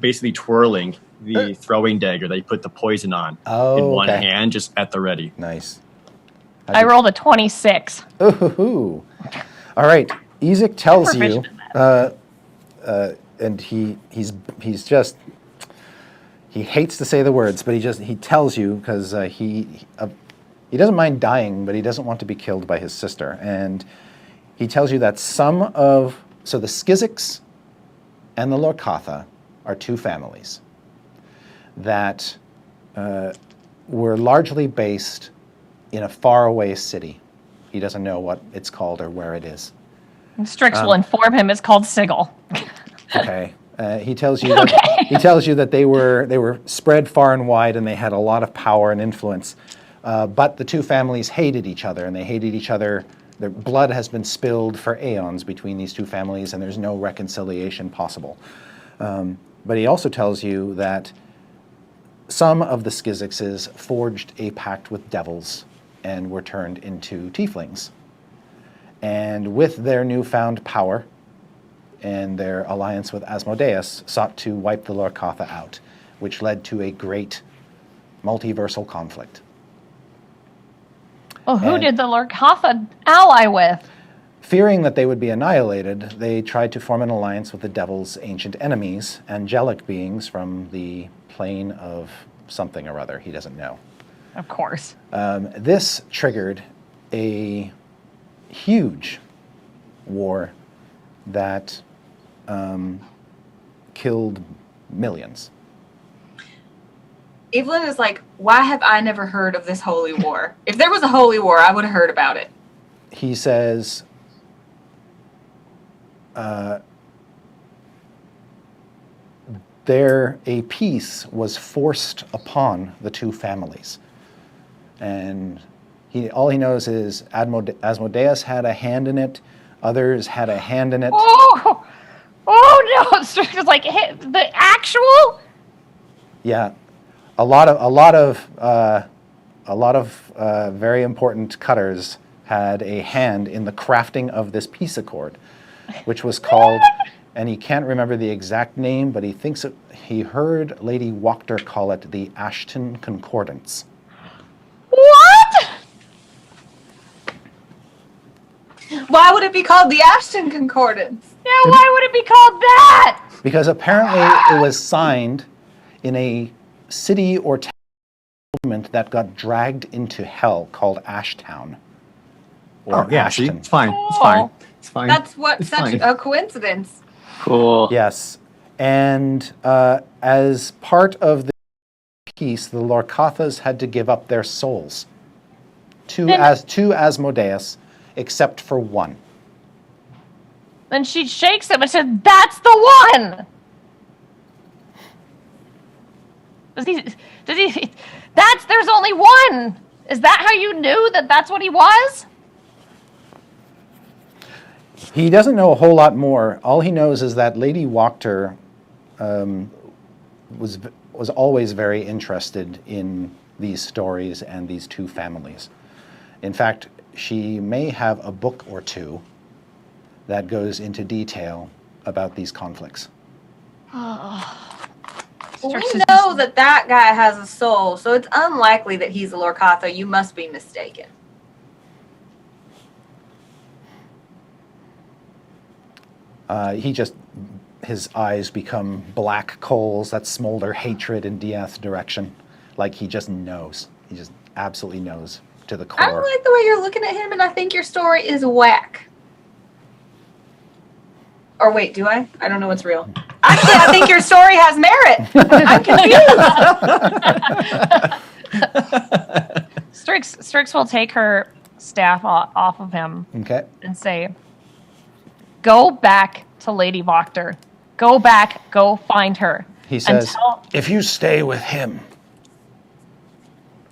basically twirling the throwing dagger that you put the poison on in one hand, just at the ready. Nice. I rolled a 26. Ooh. All right. Izek tells you, and he's just, he hates to say the words, but he tells you because he doesn't mind dying, but he doesn't want to be killed by his sister. And he tells you that the Skiziks and the Lorkatha are two families that were largely based in a faraway city. He doesn't know what it's called or where it is. Strix will inform him it's called Sigil. Okay. He tells you that they were spread far and wide, and they had a lot of power and influence. But the two families hated each other, and they hated each other. Their blood has been spilled for aeons between these two families, and there's no reconciliation possible. But he also tells you that some of the Skizixes forged a pact with devils and were turned into tieflings. And with their newfound power and their alliance with Asmodeus, sought to wipe the Lorkatha out, which led to a great multiversal conflict. Well, who did the Lorkatha ally with? Fearing that they would be annihilated, they tried to form an alliance with the devil's ancient enemies, angelic beings from the plane of something or other. He doesn't know. Of course. This triggered a huge war that killed millions. Evelyn is like, why have I never heard of this holy war? If there was a holy war, I would have heard about it. He says, a peace was forced upon the two families. And all he knows is Asmodeus had a hand in it, others had a hand in it. Oh no! Strix was like, hey, the actual? Yeah, a lot of very important cutters had a hand in the crafting of this peace accord, which was called, and he can't remember the exact name, but he thinks he heard Lady Wachter call it the Ashton Concordance. What? Why would it be called the Ashton Concordance? Yeah, why would it be called that? Because apparently it was signed in a city or town that got dragged into hell called Ashtown. Or See, Ashton. it's fine. It's fine. It's fine. That's what It's such fine. a coincidence. Cool. Yes. And as part of the peace, the Lorkathas had to give up their souls to Asmodeus, except for one. Then she shakes him and said, "That's the one." Does he? There's only one. Is that how you knew that that's what he was? He doesn't know a whole lot more. All he knows is that Lady Wachter was always very interested in these stories and these two families. In fact, she may have a book or two that goes into detail about these conflicts. Well, we know that guy has a soul, so it's unlikely that he's a Lorkatha. You must be mistaken. His eyes become black coals that smolder hatred in Diath's direction. Like he just knows. He just absolutely knows to the core. I don't like the way you're looking at him, and I think your story is whack. Or wait, do I? I don't know what's real. Actually, I think your story has merit. I'm confused. Strix will take her staff off of him Okay. and say, "Go back to Lady Wachter. Go back. Go find her." He says, if you stay with him,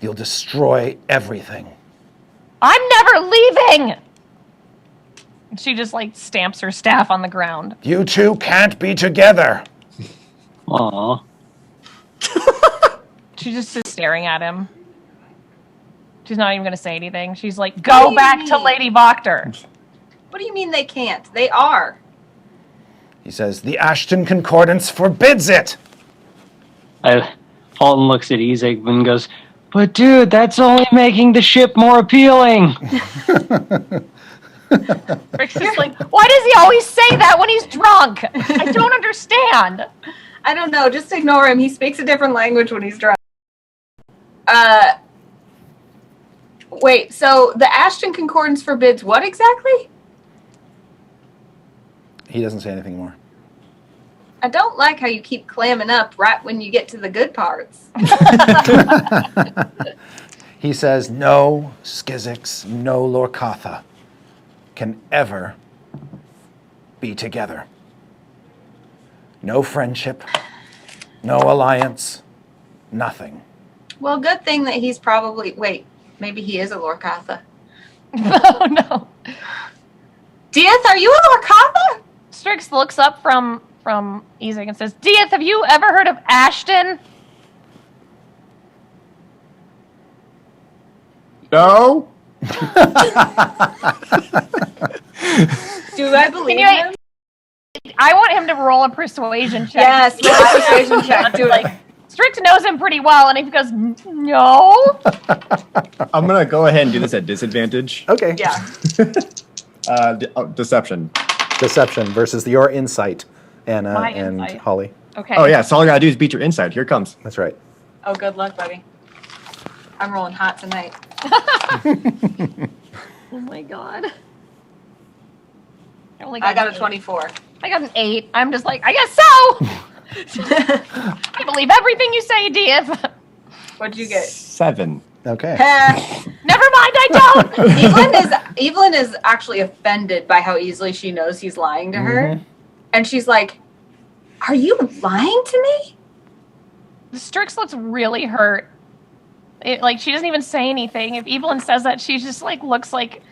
you'll destroy everything. "I'm never leaving." She just stamps her staff on the ground. You two can't be together. Aww. She just is staring at him. She's not even going to say anything. She's like, "Go back to Lady Wachter." What do you mean they can't? They are. He says, the Ashton Concordance forbids it. Paultin looks at Izek and goes, "But dude, that's only making the ship more appealing." Rick's just like, why does he always say that when he's drunk? I don't understand. I don't know. Just ignore him. He speaks a different language when he's drunk. Wait, so the Ashton Concordance forbids what exactly? He doesn't say anything more. I don't like how you keep clamming up right when you get to the good parts. He says, no Skizix, no Lorkatha can ever be together. No friendship, no alliance, nothing. Well, good thing that he's probably... Wait, maybe he is a Lorkatha. Oh, no. Diath, are you a Lorkatha? Strix looks up from Izek and says, Diath, have you ever heard of Ashton? No. Do I believe him? I want him to roll a persuasion check. Yes, roll a persuasion check. Do it. Like, Strix knows him pretty well, and if he goes, no. I'm gonna go ahead and do this at disadvantage. Okay. Yeah. Deception. Deception versus your insight, Anna My and insight. Holly. Okay. Oh yeah, so all I gotta do is beat your insight. Here it comes. That's right. Oh, good luck, buddy. I'm rolling hot tonight. Oh my god. I got a 24. I got an 8. I'm just like, I guess so. I believe everything you say, Diath. What'd you get? 7. Okay. Never mind, I don't. Evelyn is actually offended by how easily she knows he's lying to her. And she's like, are you lying to me? Strix looks really hurt. Like, she doesn't even say anything. If Evelyn says that, she just, like, looks like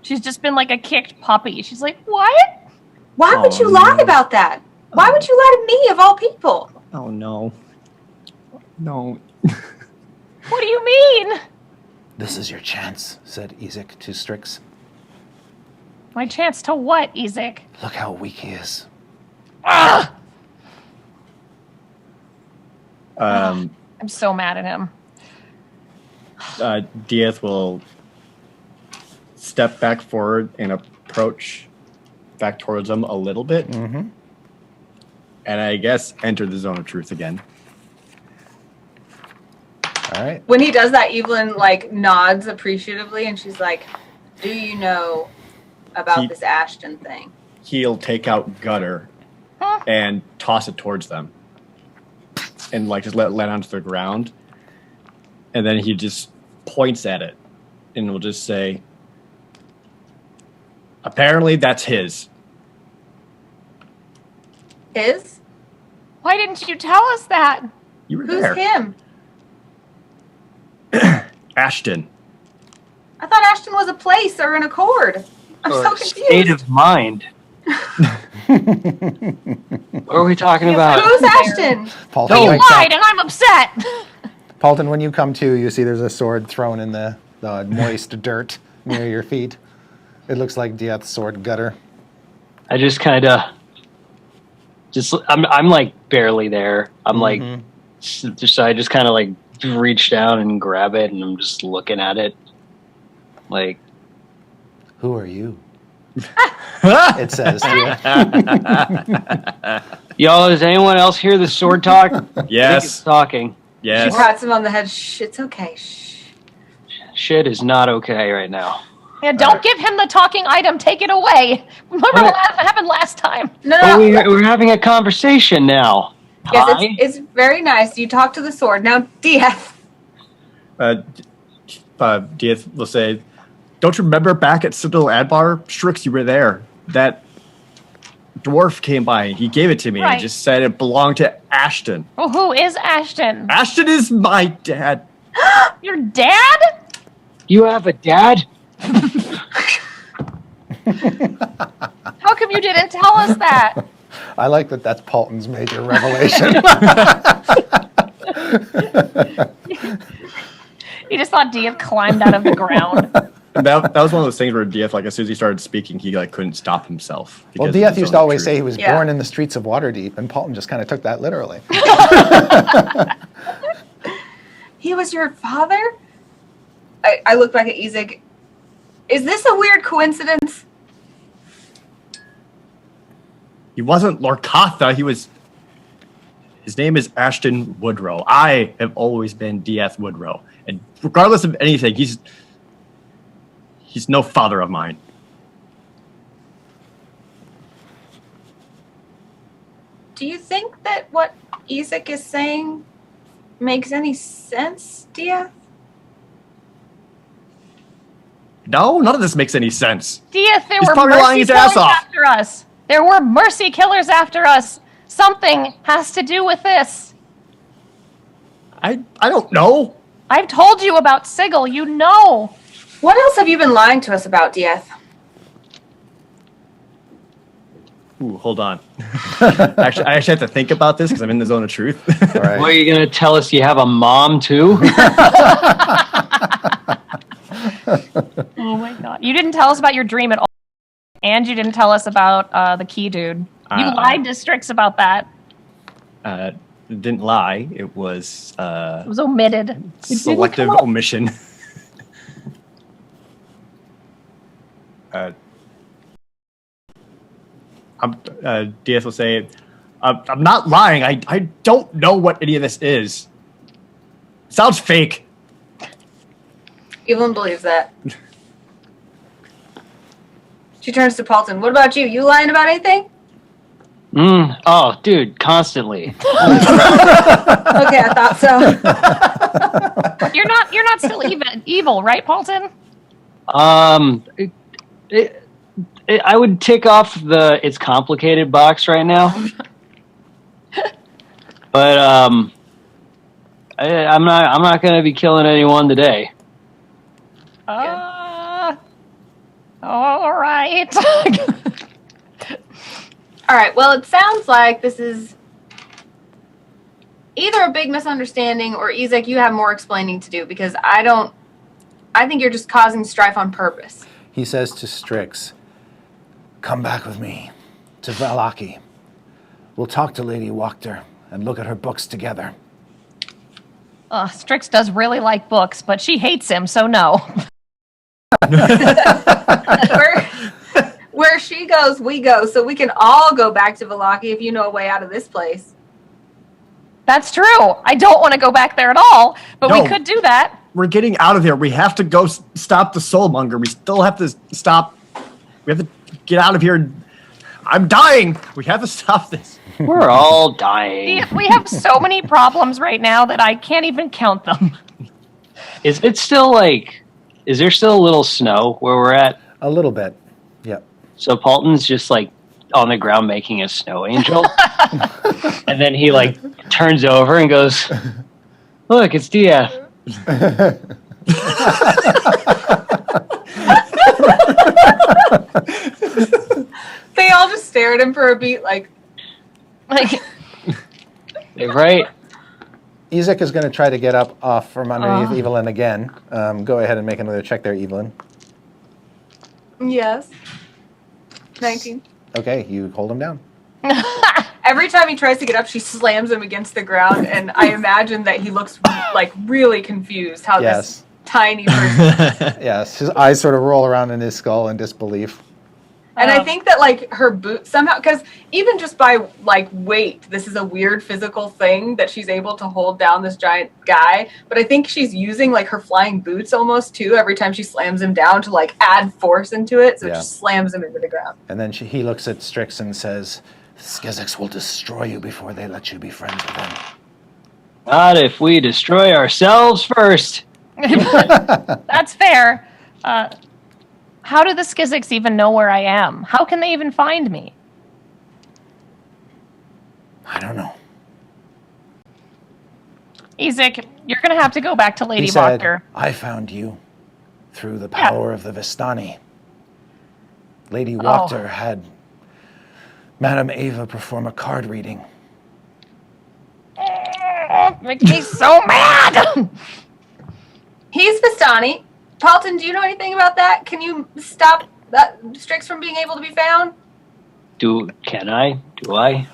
she's just been, like, a kicked puppy. She's like, what? Why would you lie about that? Why would you lie to me, of all people? Oh no. No. What do you mean? This is your chance, said Izek to Strix. My chance to what, Izek? Look how weak he is. Ugh! Um, I'm so mad at him. Diath will step back forward and approach back towards him a little bit. Mm-hmm. And I guess enter the zone of truth again. All right. When he does that, Evelyn, like, nods appreciatively, and she's like, do you know about this Ashton thing? He'll take out Gutter and toss it towards them. And, like, just let it land onto the ground. And then he just points at it. And will just say, apparently that's his. His? Why didn't you tell us that? You were Who's there. him? Ashton. I thought Ashton was a place or an accord. I'm so confused. State of mind. What are we talking about? Who's Ashton? Paultin, You wakes lied, up. and I'm upset. Paultin, when you come to, you see there's a sword thrown in the moist dirt near your feet. It looks like Diath's sword Gutter. I just kind of, I'm like barely there. I'm like, so I just kind of like reach down and grab it, and I'm just looking at it, like, Who are you? It says to you. yo, does anyone else hear the sword talk? I think Yes. it's talking. She Yes. pats him on the head. Shh, it's okay. Shh. Shit is not okay right now. Yeah, don't give him the talking item. Take it away. Remember what happened last time? No, Oh, no. we're having a conversation now. Yes, Hi? it's very nice. You talk to the sword. Now, Diath. Diath will say, don't you remember back at Citadel Adbar? Strix, you were there. That dwarf came by. He gave it to me Right. and just said it belonged to Ashton. Well, who is Ashton? Ashton is my dad. Your dad? You have a dad? How come you didn't tell us that? I like that that's Paultin's major revelation. He just thought Diath climbed out of the ground. that was one of those things where Diath, like, as soon as he started speaking, he like couldn't stop himself. Well, because of Diath his used to own always truth. say he was Yeah. born in the streets of Waterdeep, and Paultin just kind of took that literally. He was your father? I look back at Izek. Is this a weird coincidence? He wasn't Lorcatha. His name is Ashton Woodrow. I have always been Diath Woodrow, and regardless of anything, he's no father of mine. Do you think that what Izek is saying makes any sense, Diath? No, none of this makes any sense. Diath, there He's were probably lying mercy his ass killers off. after us. There were mercy killers after us. Something has to do with this. I don't know. I've told you about Sigil. You know. What else have you been lying to us about, Diath? Ooh, hold on. I actually have to think about this because I'm in the zone of truth. All right. What, are you going to tell us you have a mom, too? Oh my god. You didn't tell us about your dream at all. And you didn't tell us about the key dude. You lied to Strix about that. Didn't lie. It was It was omitted. selective omission. Diath will say, I'm not lying. I don't know what any of this is. Sounds fake. Evelyn believes that. She turns to Paultin. What about you? You lying about anything? Oh, dude, constantly. Okay, I thought so. You're not still evil, right, Paultin? I would tick off the "it's complicated" box right now, but I'm not going to be killing anyone today. All right. All right, well, it sounds like this is either a big misunderstanding or, Izek, you have more explaining to do because I think you're just causing strife on purpose. He says to Strix, "Come back with me to Vallaki. We'll talk to Lady Wachter and look at her books together." Strix does really like books, but she hates him, so no. Where she goes, we go, so we can all go back to Vallaki if you know a way out of this place. That's true. I don't want to go back there at all, but No. we could do that. We're getting out of here. We have to go stop the soulmonger. We still have to stop. We have to get out of here. I'm dying. We have to stop this. We're all dying. We have so many problems right now that I can't even count them. Is it still like? Is there still a little snow where we're at? A little bit. Yep. So Paulton's just like on the ground making a snow angel, and then he like turns over and goes, "Look, it's Diath." They all just stare at him for a beat like Right? Izek is going to try to get up off from underneath Evelyn again. Go ahead and make another check there, Evelyn. yes. 19. Okay, you hold him down. Every time he tries to get up, she slams him against the ground, and I imagine that he looks like really confused how Yes. this tiny person. Yes, his eyes sort of roll around in his skull in disbelief. And I think that like her boot somehow, because even just by like weight, this is a weird physical thing that she's able to hold down this giant guy. But I think she's using like her flying boots almost too every time she slams him down to like add force into it. So it Yeah. just slams him into the ground. And then he looks at Strix and says, "Skizzix will destroy you before they let you be friends with them." Not if we destroy ourselves first. That's fair. How do the Skizzix even know where I am? How can they even find me? I don't know. Izek, you're going to have to go back to Lady He said, Wachter. "I found you through the power of the Vistani." Lady Wachter had Madame Ava perform a card reading. Makes me so mad. He's Vistani. Paultin, do you know anything about that? Can you stop that Strix from being able to be found? Can I? Do I?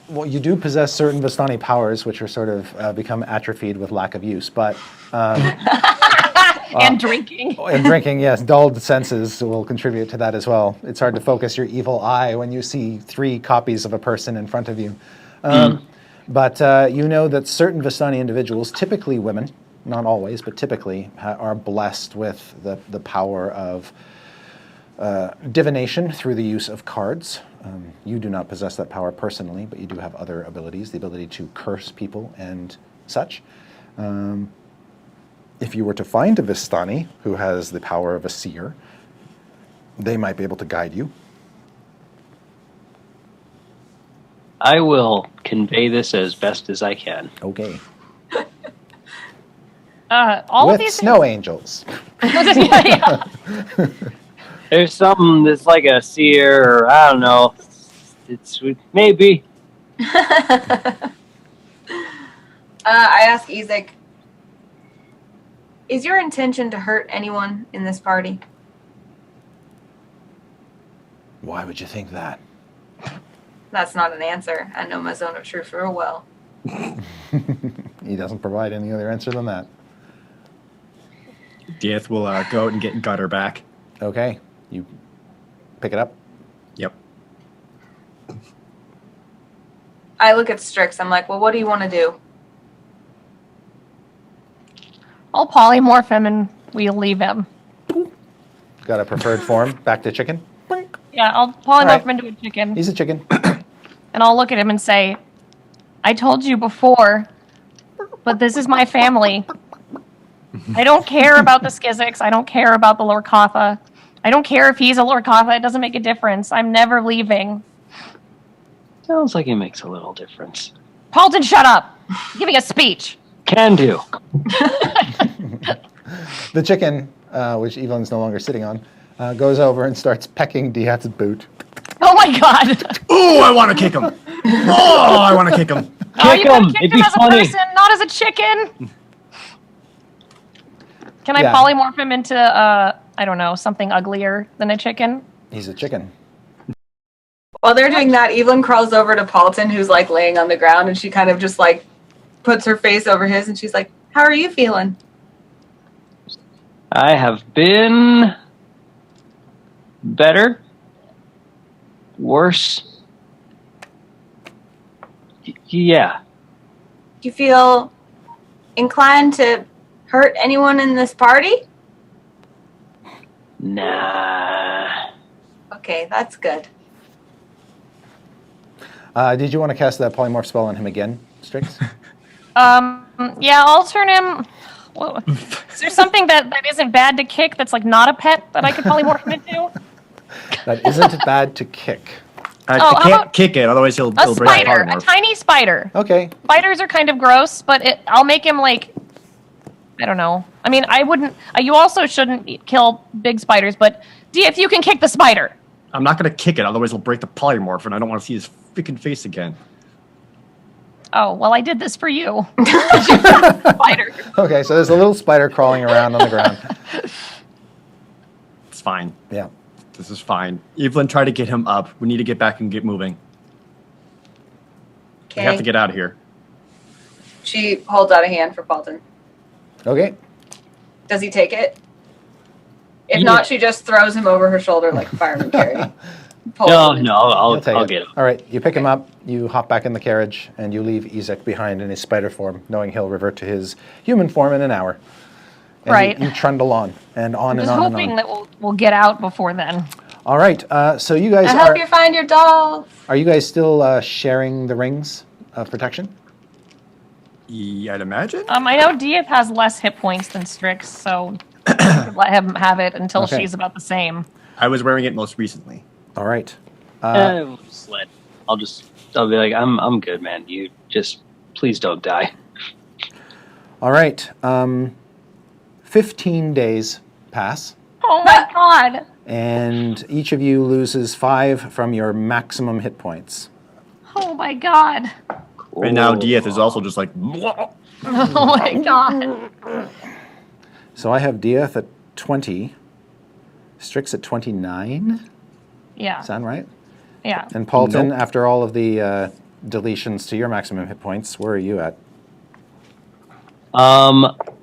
Well, you do possess certain Vistani powers, which are sort of become atrophied with lack of use, but... And drinking. And drinking, yes. Dulled senses will contribute to that as well. It's hard to focus your evil eye when you see 3 copies of a person in front of you. But you know that certain Vistani individuals, typically women, not always, but typically, are blessed with the power of divination through the use of cards. You do not possess that power personally, but you do have other abilities, the ability to curse people and such. If you were to find a Vistani who has the power of a seer, they might be able to guide you. I will convey this as best as I can. Okay. All With of these snow angels. yeah. There's something that's like a seer, or I don't know. It's maybe. I ask Izek, is your intention to hurt anyone in this party? Why would you think that? That's not an answer. I know my zone of truth real well. He doesn't provide any other answer than that. Diath will go out and get Gutter back. Okay. You pick it up. Yep. I look at Strix. I'm like, well, what do you want to do? I'll polymorph him and we'll leave him. Got a preferred form. Back to chicken. Yeah, I'll polymorph Alright. him into a chicken. He's a chicken. And I'll look at him and say, I told you before, but this is my family. I don't care about the Skiziks. I don't care about the Lorkatha. I don't care if he's a Lorkatha. It doesn't make a difference. I'm never leaving. Sounds like it makes a little difference. Paultin, shut up. I'm giving a speech. Can do. The chicken, which Evelyn's no longer sitting on, goes over and starts pecking Diath's boot. Oh my god. Oh, I want to kick him. Oh, I want to kick him. Oh, you Kick gotta him. kick It'd him be as a funny. person, not as a chicken. Can I Yeah. polymorph him into, I don't know, something uglier than a chicken? He's a chicken. While they're doing that, Evelyn crawls over to Paultin, who's like laying on the ground, and she kind of just like puts her face over his, and she's like, how are you feeling? I have been better, worse. Yeah. Do you feel inclined to hurt anyone in this party? Nah. Okay, that's good. Did you want to cast that polymorph spell on him again, Strix? Yeah, I'll turn him. Whoa. Is there something that isn't bad to kick that's like not a pet that I could polymorph him into? That isn't bad to kick. I how can't about kick it, otherwise he'll A break the spider, a polymorph. tiny spider. Okay. Spiders are kind of gross, but I'll make him like, I don't know. I mean, I wouldn't. You also shouldn't kill big spiders, but if you can kick the spider. I'm not going to kick it, otherwise he'll break the polymorph, and I don't want to see his freaking face again. Oh well, I did this for you. Spider. Okay, so there's a little spider crawling around on the ground. It's fine. Yeah. This is fine. Evelyn, try to get him up. We need to get back and get moving. We have to get out of here. She holds out a hand for Paultin. Okay. Does he take it? If Yeah. not, she just throws him over her shoulder like a fireman carry. Pulls No, him in. no, You'll take I'll it. get him. All right, you pick him up, you hop back in the carriage, and you leave Izek behind in his spider form, knowing he'll revert to his human form in an hour. And Right. You trundle on, and on Just and on hoping and on. that we'll get out before then. All right, so you guys I are... help you find your doll. Are you guys still sharing the rings of protection? Yeah, I'd imagine. I know Diath has less hit points than Strix, so let him have it until Okay. she's about the same. I was wearing it most recently. All right. Sled. I'll be like, I'm good, man. You just please don't die. All right. 15 days pass, Oh my god! and each of you loses 5 from your maximum hit points. Oh my god! Right now, Diath is also just like, "Mwah." Oh my god! So I have Diath at 20. Strix at 29. Yeah. Sound right? Yeah. And Paultin, Nope. after all of the deletions to your maximum hit points, where are you at?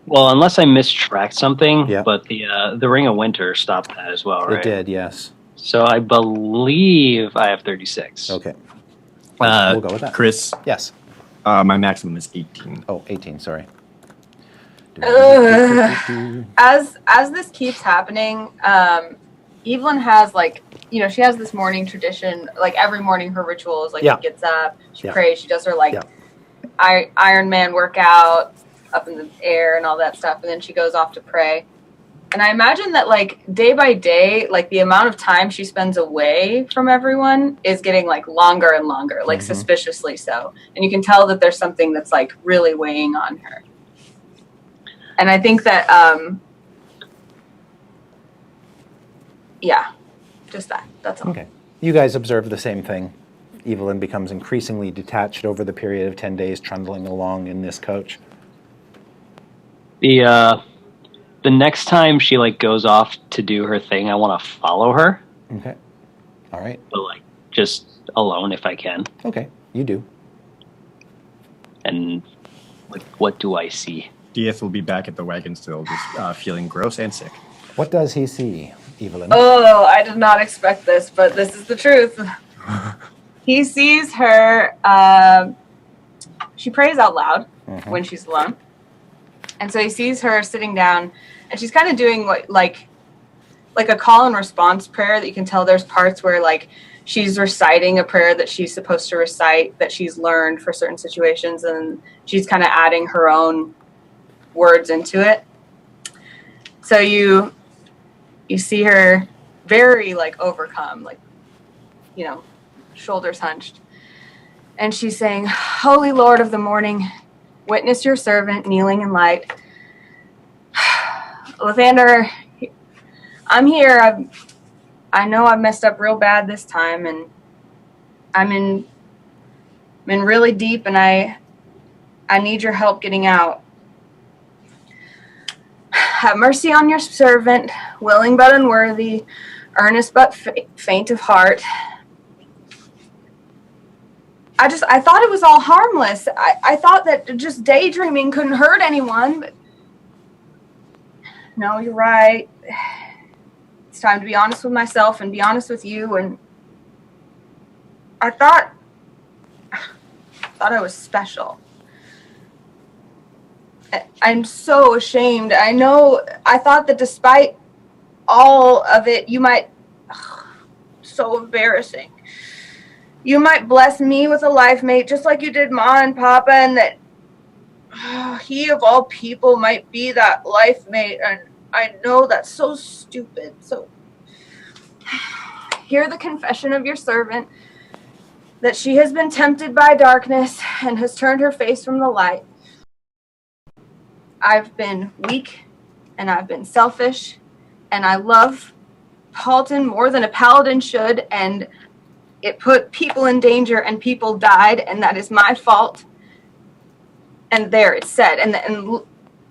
Well, unless I mistracked something, Yeah. but the Ring of Winter stopped that as well, right? It did, yes. So I believe I have 36. Okay. Uh, We'll go with that. Chris, Yes. my maximum is 18. Oh, 18, sorry. Ugh. As this keeps happening, Evelyn has she has this morning tradition. Like every morning, her ritual is Yeah. she gets up, she Yeah. prays, she does her Yeah. Iron Man workout up in the air and all that stuff, and then she goes off to pray. And I imagine that day by day, the amount of time she spends away from everyone is getting longer and longer, suspiciously so. And you can tell that there's something that's really weighing on her. And I think that, just that. That's all. Okay. You guys observe the same thing. Evelyn becomes increasingly detached over the period of 10 days trundling along in this coach. The next time she goes off to do her thing, I want to follow her, Okay. All right. but just alone if I can. Okay. You do. And what do I see? Diath will be back at the wagon still, just feeling gross and sick. What does he see, Evelyn? Oh, I did not expect this, but this is the truth. He sees her. She prays out loud when she's alone. And so he sees her sitting down, and she's kind of doing what, like a call and response prayer that you can tell there's parts where, she's reciting a prayer that she's supposed to recite, that she's learned for certain situations, and she's kind of adding her own words into it. So you see her very overcome, shoulders hunched, and she's saying, "Holy Lord of the morning, witness your servant kneeling in light. Lathander, I'm here. I know I've messed up real bad this time, and I'm in really deep, and I need your help getting out. Have mercy on your servant, willing but unworthy, earnest but faint of heart." I thought it was all harmless. I thought that just daydreaming couldn't hurt anyone. But no, you're right. It's time to be honest with myself and be honest with you. And I thought I was special. I'm so ashamed. I thought that despite all of it, you might... so embarrassing. You might bless me with a life mate just like you did Ma and Papa, and that he of all people might be that life mate. And I know that's so stupid. So hear the confession of your servant, that she has been tempted by darkness and has turned her face from the light. I've been weak and I've been selfish, and I love Paultin more than a paladin should, and it put people in danger and people died, and that is my fault. And there it's said, and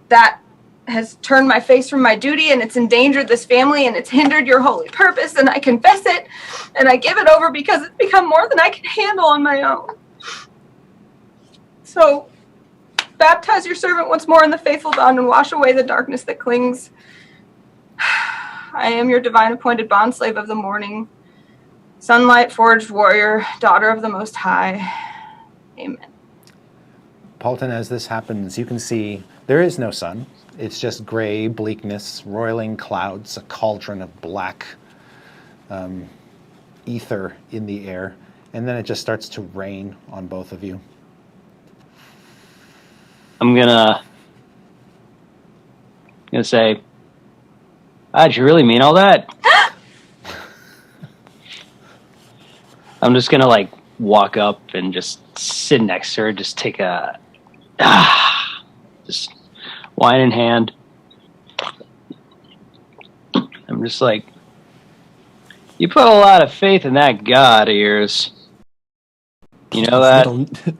that has turned my face from my duty, and it's endangered this family, and it's hindered your holy purpose, and I confess it, and I give it over because it's become more than I can handle on my own. So baptize your servant once more in the faithful bond and wash away the darkness that clings. I am your divine appointed bondslave of the morning, sunlight forged warrior, daughter of the Most High. Amen. Paultin, as this happens, you can see there is no sun. It's just gray bleakness, roiling clouds, a cauldron of black ether in the air, and then it just starts to rain on both of you. I'm gonna say, did you really mean all that? I'm just gonna walk up and just sit next to her, just take a just wine in hand. I'm just you put a lot of faith in that God of yours. You know that?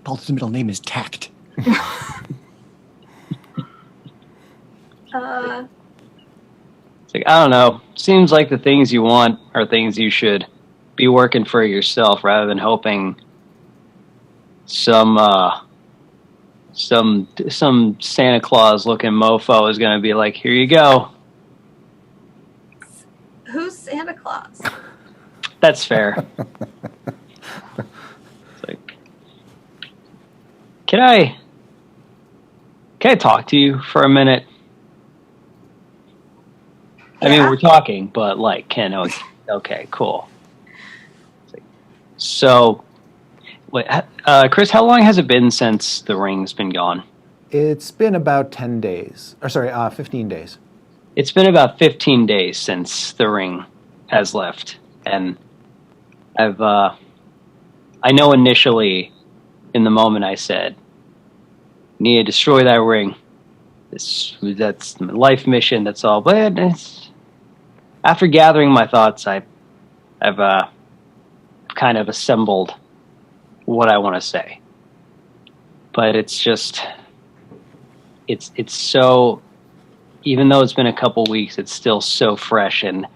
Paul's middle name is Tact. It's like, I don't know. Seems like the things you want are things you should be working for yourself rather than hoping some Santa Claus looking mofo is going to be like, here you go. Who's Santa Claus? That's fair. It's like, can I talk to you for a minute? I mean, we're talking, but like, okay, cool. So, wait, Chris, how long has it been since the ring's been gone? It's been about 10 days. 15 days. It's been about 15 days since the ring has left. And I know initially, in the moment I said, need to destroy that ring. That's my life mission, that's all. But after gathering my thoughts, I've kind of assembled what I want to say. But it's just, it's so, even though it's been a couple weeks, it's still so fresh and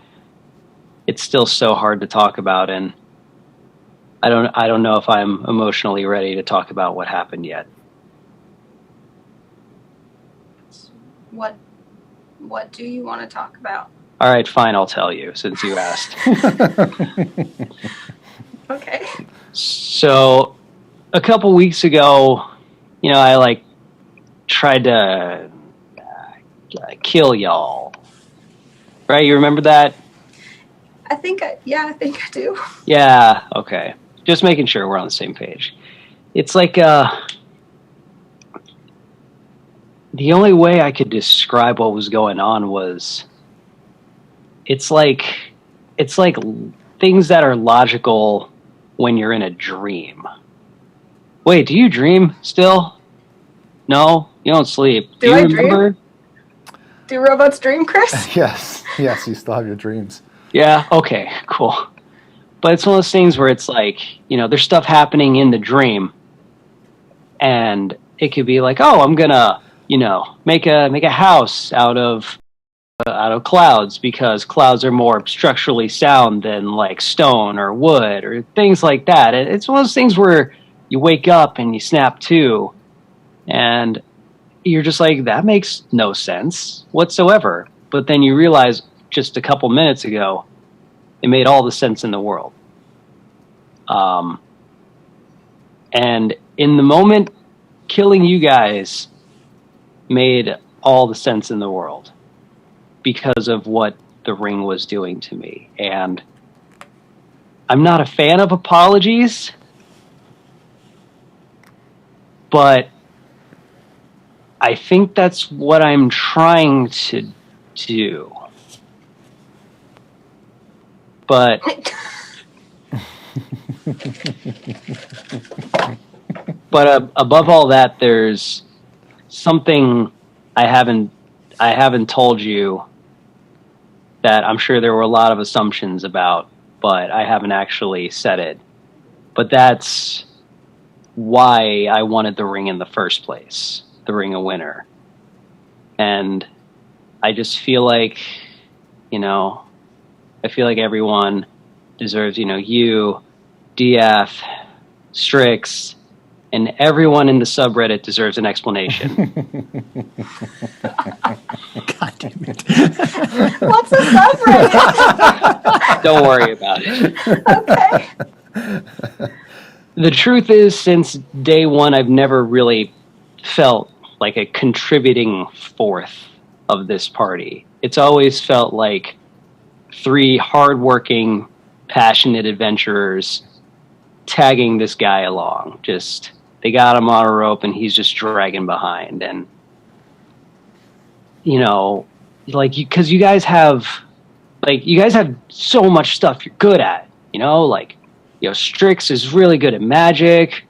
it's still so hard to talk about. And I don't know if I'm emotionally ready to talk about what happened yet. What do you want to talk about? All right, fine, I'll tell you since you asked. Okay. So a couple weeks ago, I tried to kill y'all. Right? You remember that? I think I do. Yeah, okay. Just making sure we're on the same page. It's like the only way I could describe what was going on was it's like things that are logical when you're in a dream. Wait, do you dream still? No, you don't sleep. Do I dream? Do robots dream, Chris? Yes, you still have your dreams. Yeah, okay, cool. But it's one of those things where it's like, there's stuff happening in the dream, and it could be like, oh, I'm gonna, make a house out of clouds because clouds are more structurally sound than like stone or wood or things like that. It's one of those things where you wake up and you snap to, and you're just like, that makes no sense whatsoever. But then you realize just a couple minutes ago, it made all the sense in the world. And in the moment, killing you guys made all the sense in the world because of what the ring was doing to me. And I'm not a fan of apologies, but I think that's what I'm trying to do. But above all that, there's something I haven't told you that I'm sure there were a lot of assumptions about, but I haven't actually said it. But that's why I wanted the ring in the first place, the Ring of Winter. And I just feel like, I feel like everyone deserves, you, Diath, Strix, and everyone in the subreddit deserves an explanation. God damn it. What's a subreddit? Don't worry about it. Okay. The truth is, since day one, I've never really felt like a contributing fourth of this party. It's always felt like 3 hardworking, passionate adventurers tagging this guy along. Just, they got him on a rope and he's just dragging behind. And, because you guys have so much stuff you're good at, Strix is really good at magic,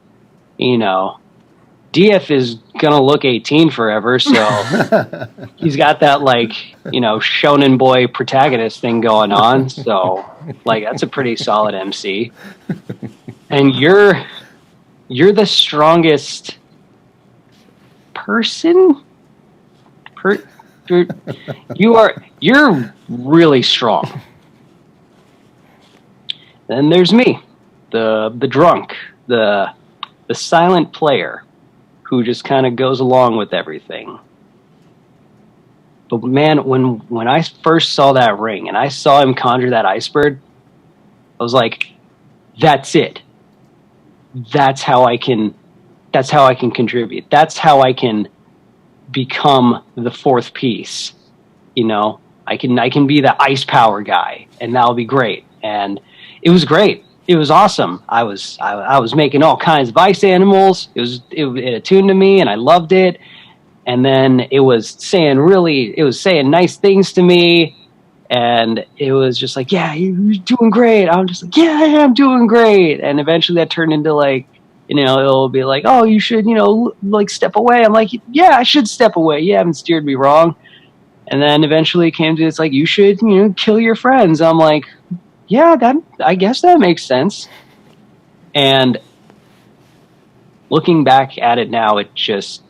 Diath is gonna look 18 forever, so he's got that shonen boy protagonist thing going on. So that's a pretty solid MC. And you're the strongest person. You're really strong. Then there's me, the drunk, the silent player who just kind of goes along with everything. But man, when I first saw that ring and I saw him conjure that ice bird, I was like, that's it. That's how I can contribute. That's how I can become the fourth piece. You know, I can be the ice power guy, and that'll be great. And it was great. It was awesome. I was making all kinds of ice animals. It attuned to me, and I loved it. And then it was saying nice things to me, and it was just like, yeah, you're doing great. I'm just like, yeah, I'm doing great. And eventually that turned into like, you know, it'll be like, oh, you should, you know, like step away. I'm like, yeah, I should step away. You haven't steered me wrong. And then eventually it came to, it's like, you should, you know, kill your friends. I'm like, yeah, I guess that makes sense. And looking back at it now, it just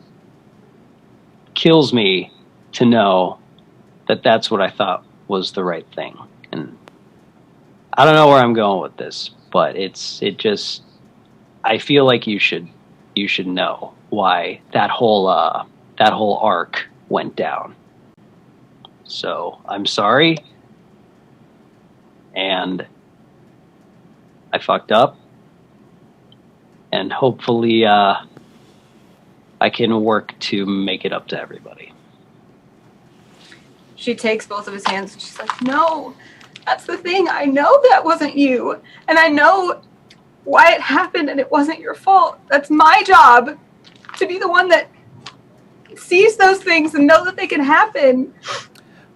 kills me to know that that's what I thought was the right thing. And I don't know where I'm going with this, but I feel like you should know why that whole arc went down. So I'm sorry, and I fucked up, and hopefully I can work to make it up to everybody. She takes both of his hands and she's like, no, that's the thing. I know that wasn't you. And I know why it happened and it wasn't your fault. That's my job to be the one that sees those things and know that they can happen.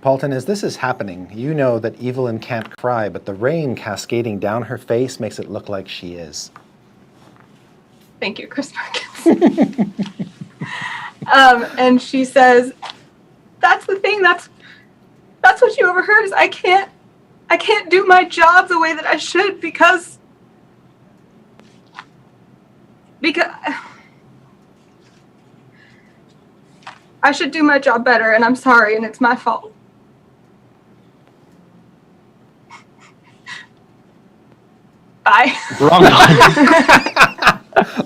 Paultin, as this is happening, you know that Evelyn can't cry, but the rain cascading down her face makes it look like she is. Thank you, Chris Perkins. And she says, that's the thing, that's what you overheard, is I can't do my job the way that I should because I should do my job better, and I'm sorry, and it's my fault. Bye. Wrong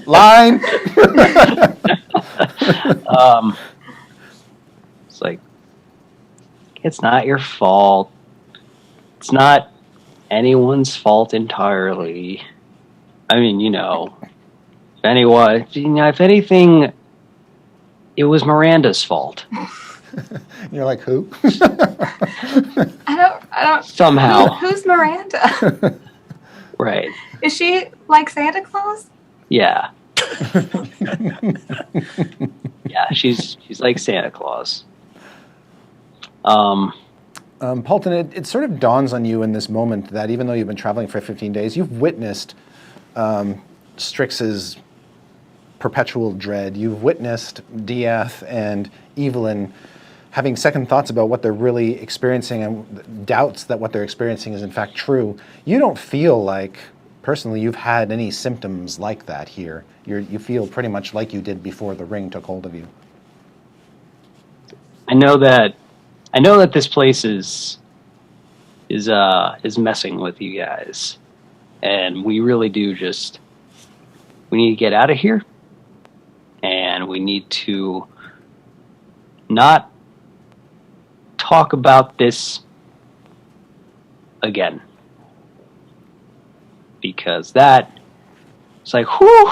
Line. It's like, it's not your fault. It's not anyone's fault entirely. I mean, you know, if anything, it was Miranda's fault. You're like, who? I don't. Somehow. Who's Miranda? Right. Is she like Santa Claus? Yeah. Yeah, she's like Santa Claus. Paultin, it sort of dawns on you in this moment that even though you've been traveling for 15 days, you've witnessed Strix's perpetual dread. You've witnessed Diath and Evelyn having second thoughts about what they're really experiencing and doubts that what they're experiencing is in fact true. You don't feel like, personally, you've had any symptoms like that here. You feel pretty much like you did before the ring took hold of you. I know that this place is messing with you guys, and we really do we need to get out of here, and we need to not talk about this again, because it's like, whew,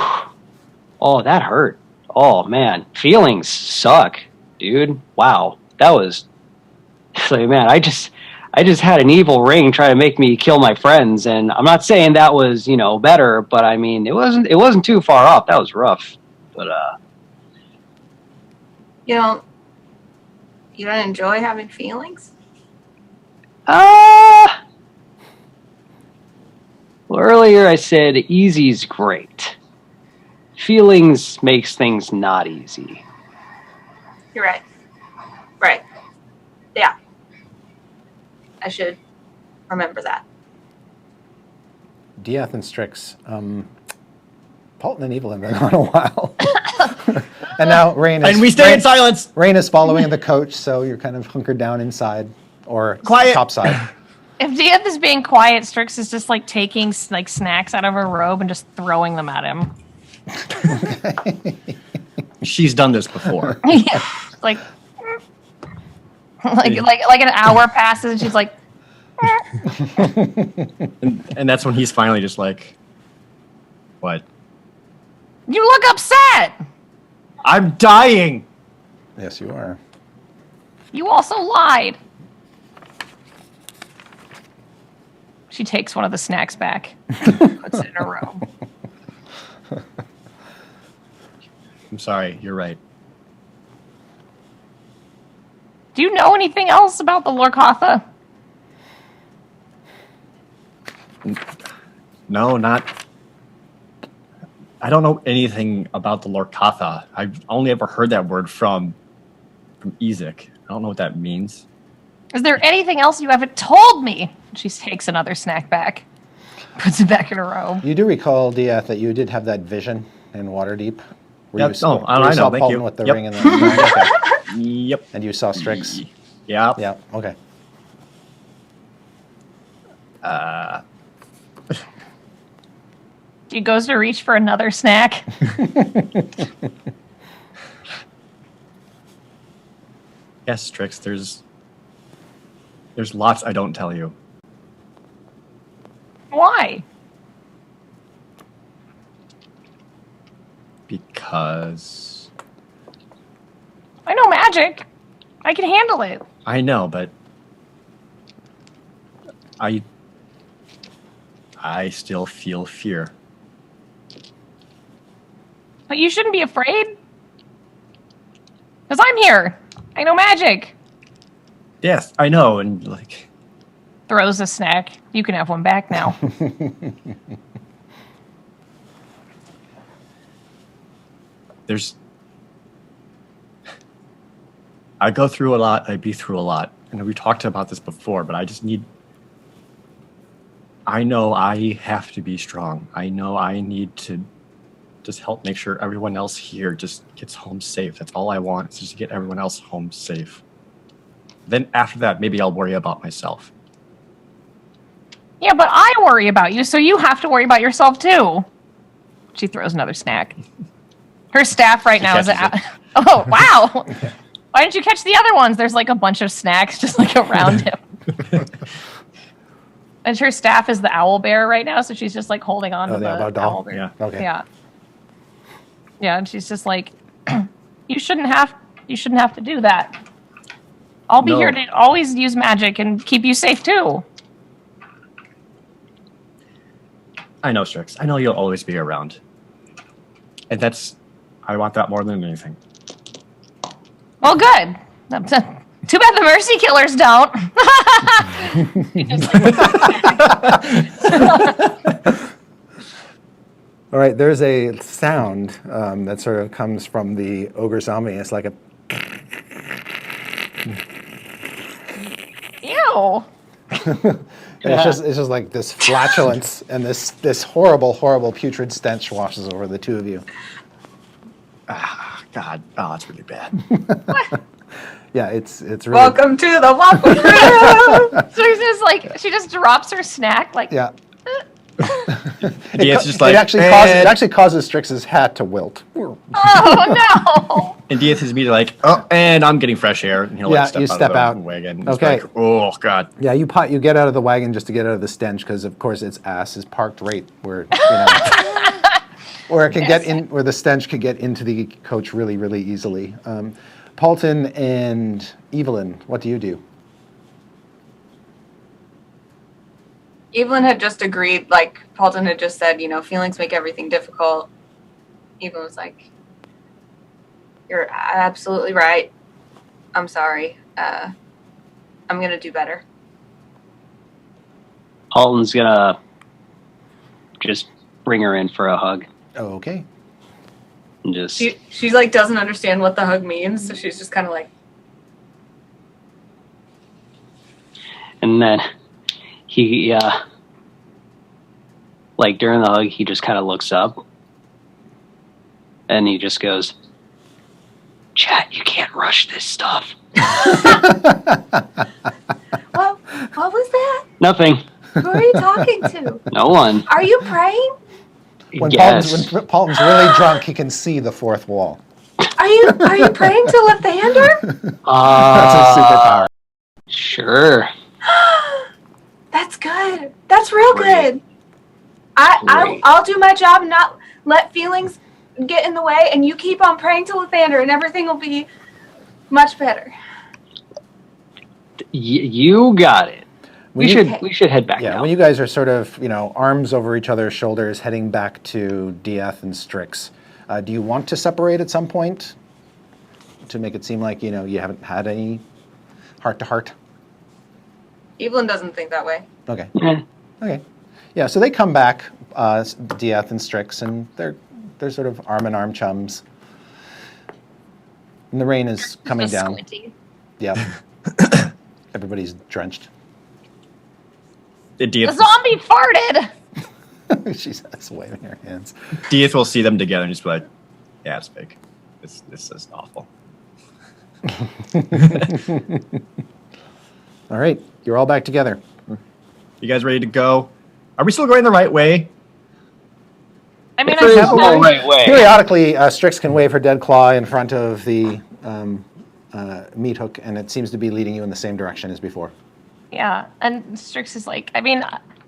oh, that hurt. Oh man, feelings suck, dude. Wow, that was, it's like, man, I just had an evil ring try to make me kill my friends, and I'm not saying that was, you know, better, but I mean, it wasn't too far off. That was rough, but You don't enjoy having feelings? well, earlier I said easy's great. Feelings makes things not easy. You're right. Right. Yeah. I should remember that. Diath and Strix, Paultin and Evelyn have been on a while. And now Rain is... And we stay in silence. Rain is following the coach, so you're kind of hunkered down inside or Quiet. topside. If Diath is being quiet, Strix is just like taking like snacks out of her robe and just throwing them at him. She's done this before. Yeah, like an hour passes and she's like, and that's when he's finally just like, what? "You look upset. I'm dying. Yes, you are. You also lied." She takes one of the snacks back, puts it in her robe. I'm sorry. You're right. Do you know anything else about the Lorcatha? No, not. I don't know anything about the Lorcatha. I've only ever heard that word from Izek. I don't know what that means. Is there anything else you haven't told me? She takes another snack back, puts it back in her robe. You do recall, Diath, that you did have that vision in Waterdeep? Yep. You saw, I where you know. saw Thank Paultin you. with the Yep. ring in the okay. Yep. And you saw Strix? Yeah. Yeah, okay. She goes to reach for another snack. Yes, Strix. There's lots I don't tell you. Why? Because I know magic. I can handle it. I know, but I still feel fear. But you shouldn't be afraid. Because I'm here. I know magic. Yes, I know, and like Throws a snack. You can have one back now. there's I go through a lot, I be through a lot. And we talked about this before, but I know I have to be strong. I know I need to just help make sure everyone else here just gets home safe. That's all I want, is just to get everyone else home safe. Then after that, maybe I'll worry about myself. Yeah, but I worry about you, so you have to worry about yourself too. She throws another snack. Her staff right now is catches it. Oh, wow. Why didn't you catch the other ones? There's like a bunch of snacks just like around him. And her staff is the owl bear right now, so she's just like holding on to the owl bear. Yeah. Okay. Yeah. Yeah, and she's just like, you shouldn't have to do that. I'll be here to always use magic and keep you safe too. I know, Strix. I know you'll always be around. And I want that more than anything. Well, good. Too bad the mercy killers don't. All right, there's a sound that sort of comes from the ogre zombie. It's like a... Ew. And it's just like this flatulence and this horrible putrid stench washes over the two of you. God, it's really bad. Yeah, it's really... Welcome to the Waffle Room. So she's just like, she just drops her snack like, Yeah. Diath's just like, it actually causes Strix's hat to wilt. oh no. and Diath is immediately like, oh, and I'm getting fresh air. And he'll Yeah, like you step step out out. of the wagon. And Okay. Like, oh, God. Yeah, you get out of the wagon just to get out of the stench because, of course, its ass is parked right where where it can get in, where the stench could get into the coach really, really easily. Paultin and Evelyn, what do you do? Evelyn had just agreed, like Paultin had just said, feelings make everything difficult. Evelyn was like, "You're absolutely right. I'm sorry. I'm going to do better." Alton's gonna just bring her in for a hug. Oh, okay. And just She like doesn't understand what the hug means, so she's just kind of like, and then he like during the hug he just kind of looks up and he just goes, Chat, you can't rush this stuff. What was that? Nothing. Who are you talking to? No one. Are you praying? When Yes. Paulton's really drunk, he can see the fourth wall. Are you praying to Lathander? That's his superpower. Sure. That's good. That's real Great. good. I'll do my job and not let feelings get in the way, and you keep on praying to Lathander, and everything will be much better. You got it. When We should head back Yeah, now. when you guys are sort of, arms over each other's shoulders, heading back to Diath and Strix, do you want to separate at some point to make it seem like, you haven't had any heart-to-heart? Evelyn doesn't think that way. Okay. Eh. Okay. Yeah, so they come back, Diath and Strix, and they're sort of arm-in-arm chums. And the rain is coming Just down. squinty. Yeah. Everybody's drenched. The zombie farted. She's just waving her hands. Diath will see them together and just be like, yeah, it's big. This is awful. All right, you're all back together. You guys ready to go? Are we still going the right way? I mean, If there's I no right way. Periodically, Strix can wave her dead claw in front of the meat hook, and it seems to be leading you in the same direction as before. Yeah, and Strix is like, I mean,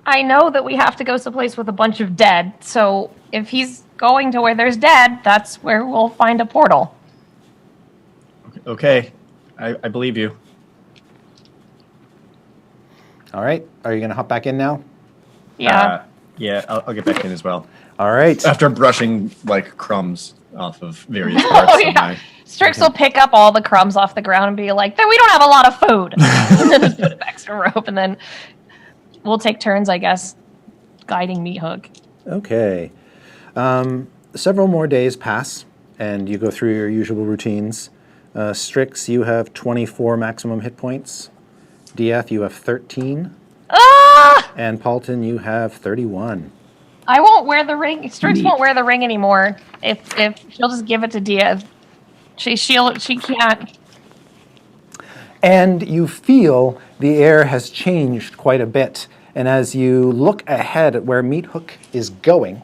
I know that we have to go someplace with a bunch of dead, so if he's going to where there's dead, that's where we'll find a portal. Okay, I believe you. All right, are you going to hop back in now? Yeah. Yeah, I'll get back in as well. All right. After brushing, crumbs off of various parts Oh, yeah. of my... Strix will pick up all the crumbs off the ground and be like, we don't have a lot of food. And then just put it back some rope, and then we'll take turns, I guess, guiding Meat Hook. Okay. Several more days pass, and you go through your usual routines. Strix, you have 24 maximum hit points. Diath, you have 13. Ah! And Paultin, you have 31. I won't wear the ring. Strix won't wear the ring anymore. If she'll just give it to Diath. She can't. And you feel the air has changed quite a bit. And as you look ahead at where Meat Hook is going,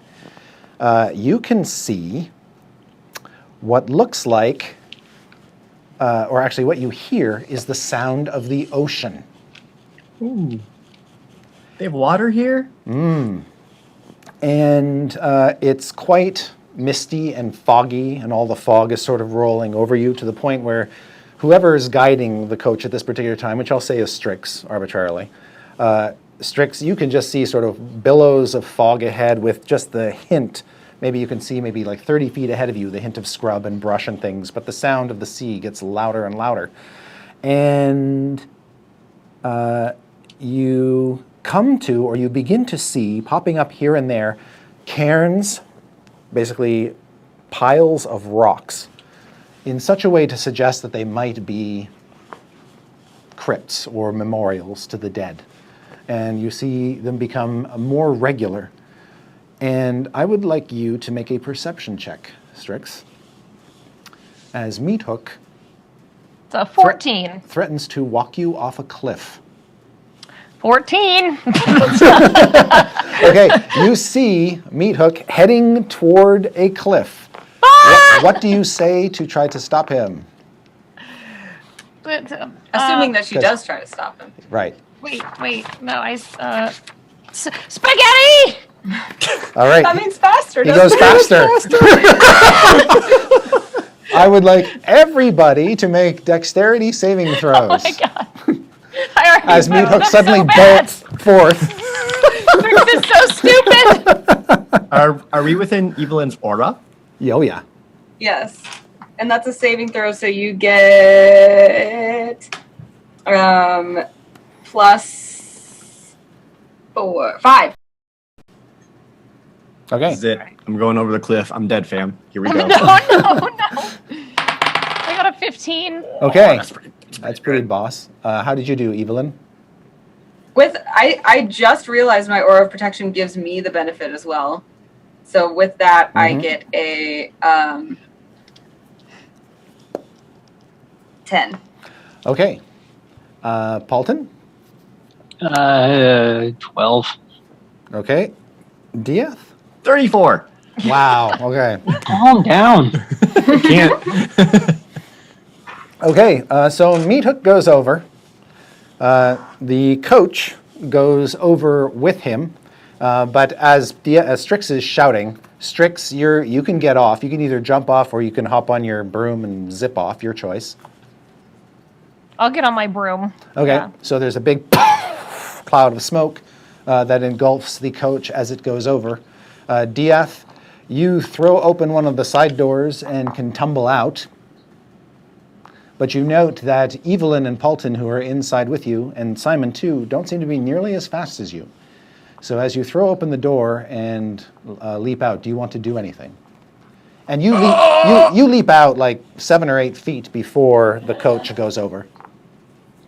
you can see what looks like, or actually what you hear, is the sound of the ocean. Ooh. They have water here? And it's quite misty and foggy, and all the fog is sort of rolling over you to the point where whoever is guiding the coach at this particular time, which I'll say is Strix arbitrarily, Strix, you can just see sort of billows of fog ahead with just the hint. Maybe you can see maybe like 30 feet ahead of you, the hint of scrub and brush and things, but the sound of the sea gets louder and louder. And you come to, or you begin to see, popping up here and there, cairns, basically piles of rocks, in such a way to suggest that they might be crypts or memorials to the dead. And you see them become more regular. And I would like you to make a perception check, Strix, as Meat Hook It's a 14. threatens to walk you off a cliff. 14. Okay, you see Meat Hook heading toward a cliff. What do you say to try to stop him? But, Assuming that she 'cause- does try to stop him. Right. wait, no, spaghetti! All right. That means faster. He doesn't goes it? faster. I would like everybody to make dexterity saving throws. Oh my god. I already As Meat failed. Hook That's suddenly so bad. bolts forth. This is so stupid. Are we within Evelyn's aura? Oh, yeah. Yes. And that's a saving throw, so you get plus 5. Okay. This is it. I'm going over the cliff. I'm dead, fam. Here we go. No. I got a 15. Okay. That's Pretty good. boss. How did you do, Evelyn? I just realized my aura of protection gives me the benefit as well. So with that, I get a 10. Okay. Paultin? 12. Okay. Diath? 34. Wow. Okay. Calm down. Can't. Okay. So Meat Hook goes over. The coach goes over with him. But as Strix is shouting, Strix, you can get off. You can either jump off or you can hop on your broom and zip off, your choice. I'll get on my broom. Okay, Yeah. so there's a big cloud of smoke that engulfs the coach as it goes over. Diath, you throw open one of the side doors and can tumble out. But you note that Evelyn and Paultin, who are inside with you, and Simon too, don't seem to be nearly as fast as you. So as you throw open the door and leap out, do you want to do anything? And you leap out like 7 or 8 feet before the coach goes over,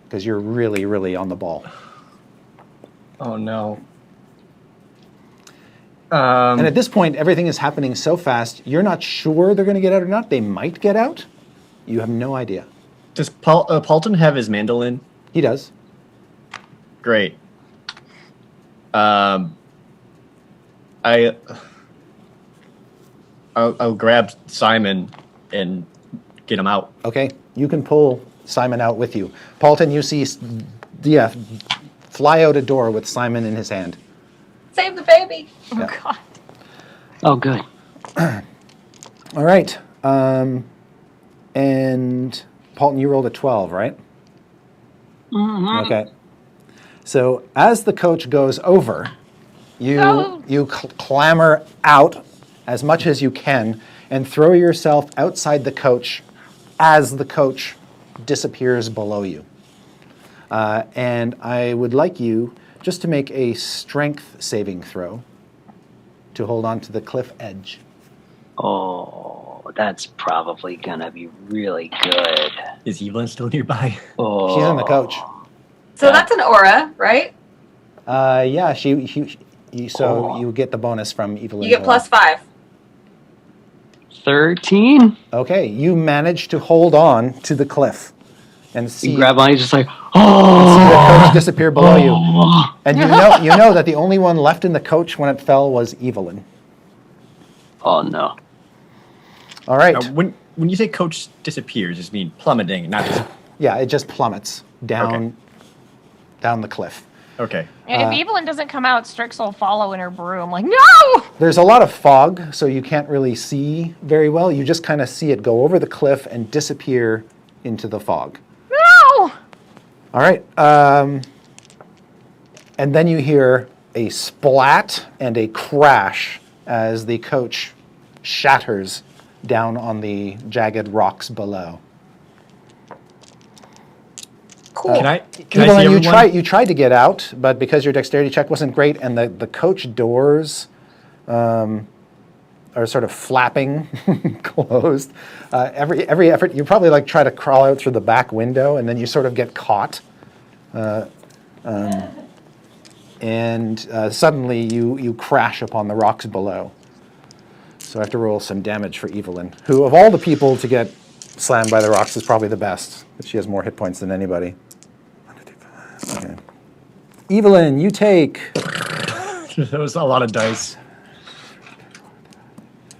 because you're really, really on the ball. Oh no. And at this point, everything is happening so fast, you're not sure they're going to get out or not. They might get out. You have no idea. Does Paultin have his mandolin? He does. Great. I'll grab Simon and get him out. Okay, you can pull Simon out with you. Paultin, you see Diath fly out a door with Simon in his hand. Save the baby. Oh, Yeah. God. Oh, good. All right. And Paultin, you rolled a 12, right? Mm-hmm. Okay. So as the coach goes over, you clamber out as much as you can and throw yourself outside the coach as the coach disappears below you. And I would like you just to make a strength saving throw to hold on to the cliff edge. Oh, that's probably gonna be really good. Is Evelyn still nearby? Oh, She's in the coach. So that's an aura, right? Yeah, you get the bonus from Evelyn. You get +5. 13. Okay, you manage to hold on to the cliff and see, You grab on, he's just like, see oh, the coach disappear below you. oh. And you know that the only one left in the coach when it fell was Evelyn. Oh no. All right. Now, when you say coach disappears, does it mean plummeting, not just... Yeah, it just plummets down the cliff. Okay. And if Evelyn doesn't come out, Strix will follow in her broom. Like, no! There's a lot of fog, so you can't really see very well. You just kind of see it go over the cliff and disappear into the fog. No! All right. And then you hear a splat and a crash as the coach shatters down on the jagged rocks below. Cool. Can I see Evelyn, everyone? you tried to get out, but because your dexterity check wasn't great and the coach doors are sort of flapping closed, every effort, you probably like try to crawl out through the back window and then you sort of get caught. And suddenly you crash upon the rocks below. So I have to roll some damage for Evelyn, who of all the people to get slammed by the rocks is probably the best. But she has more hit points than anybody. 1, 2, 3, 4. Okay. Evelyn, you take That was a lot of dice.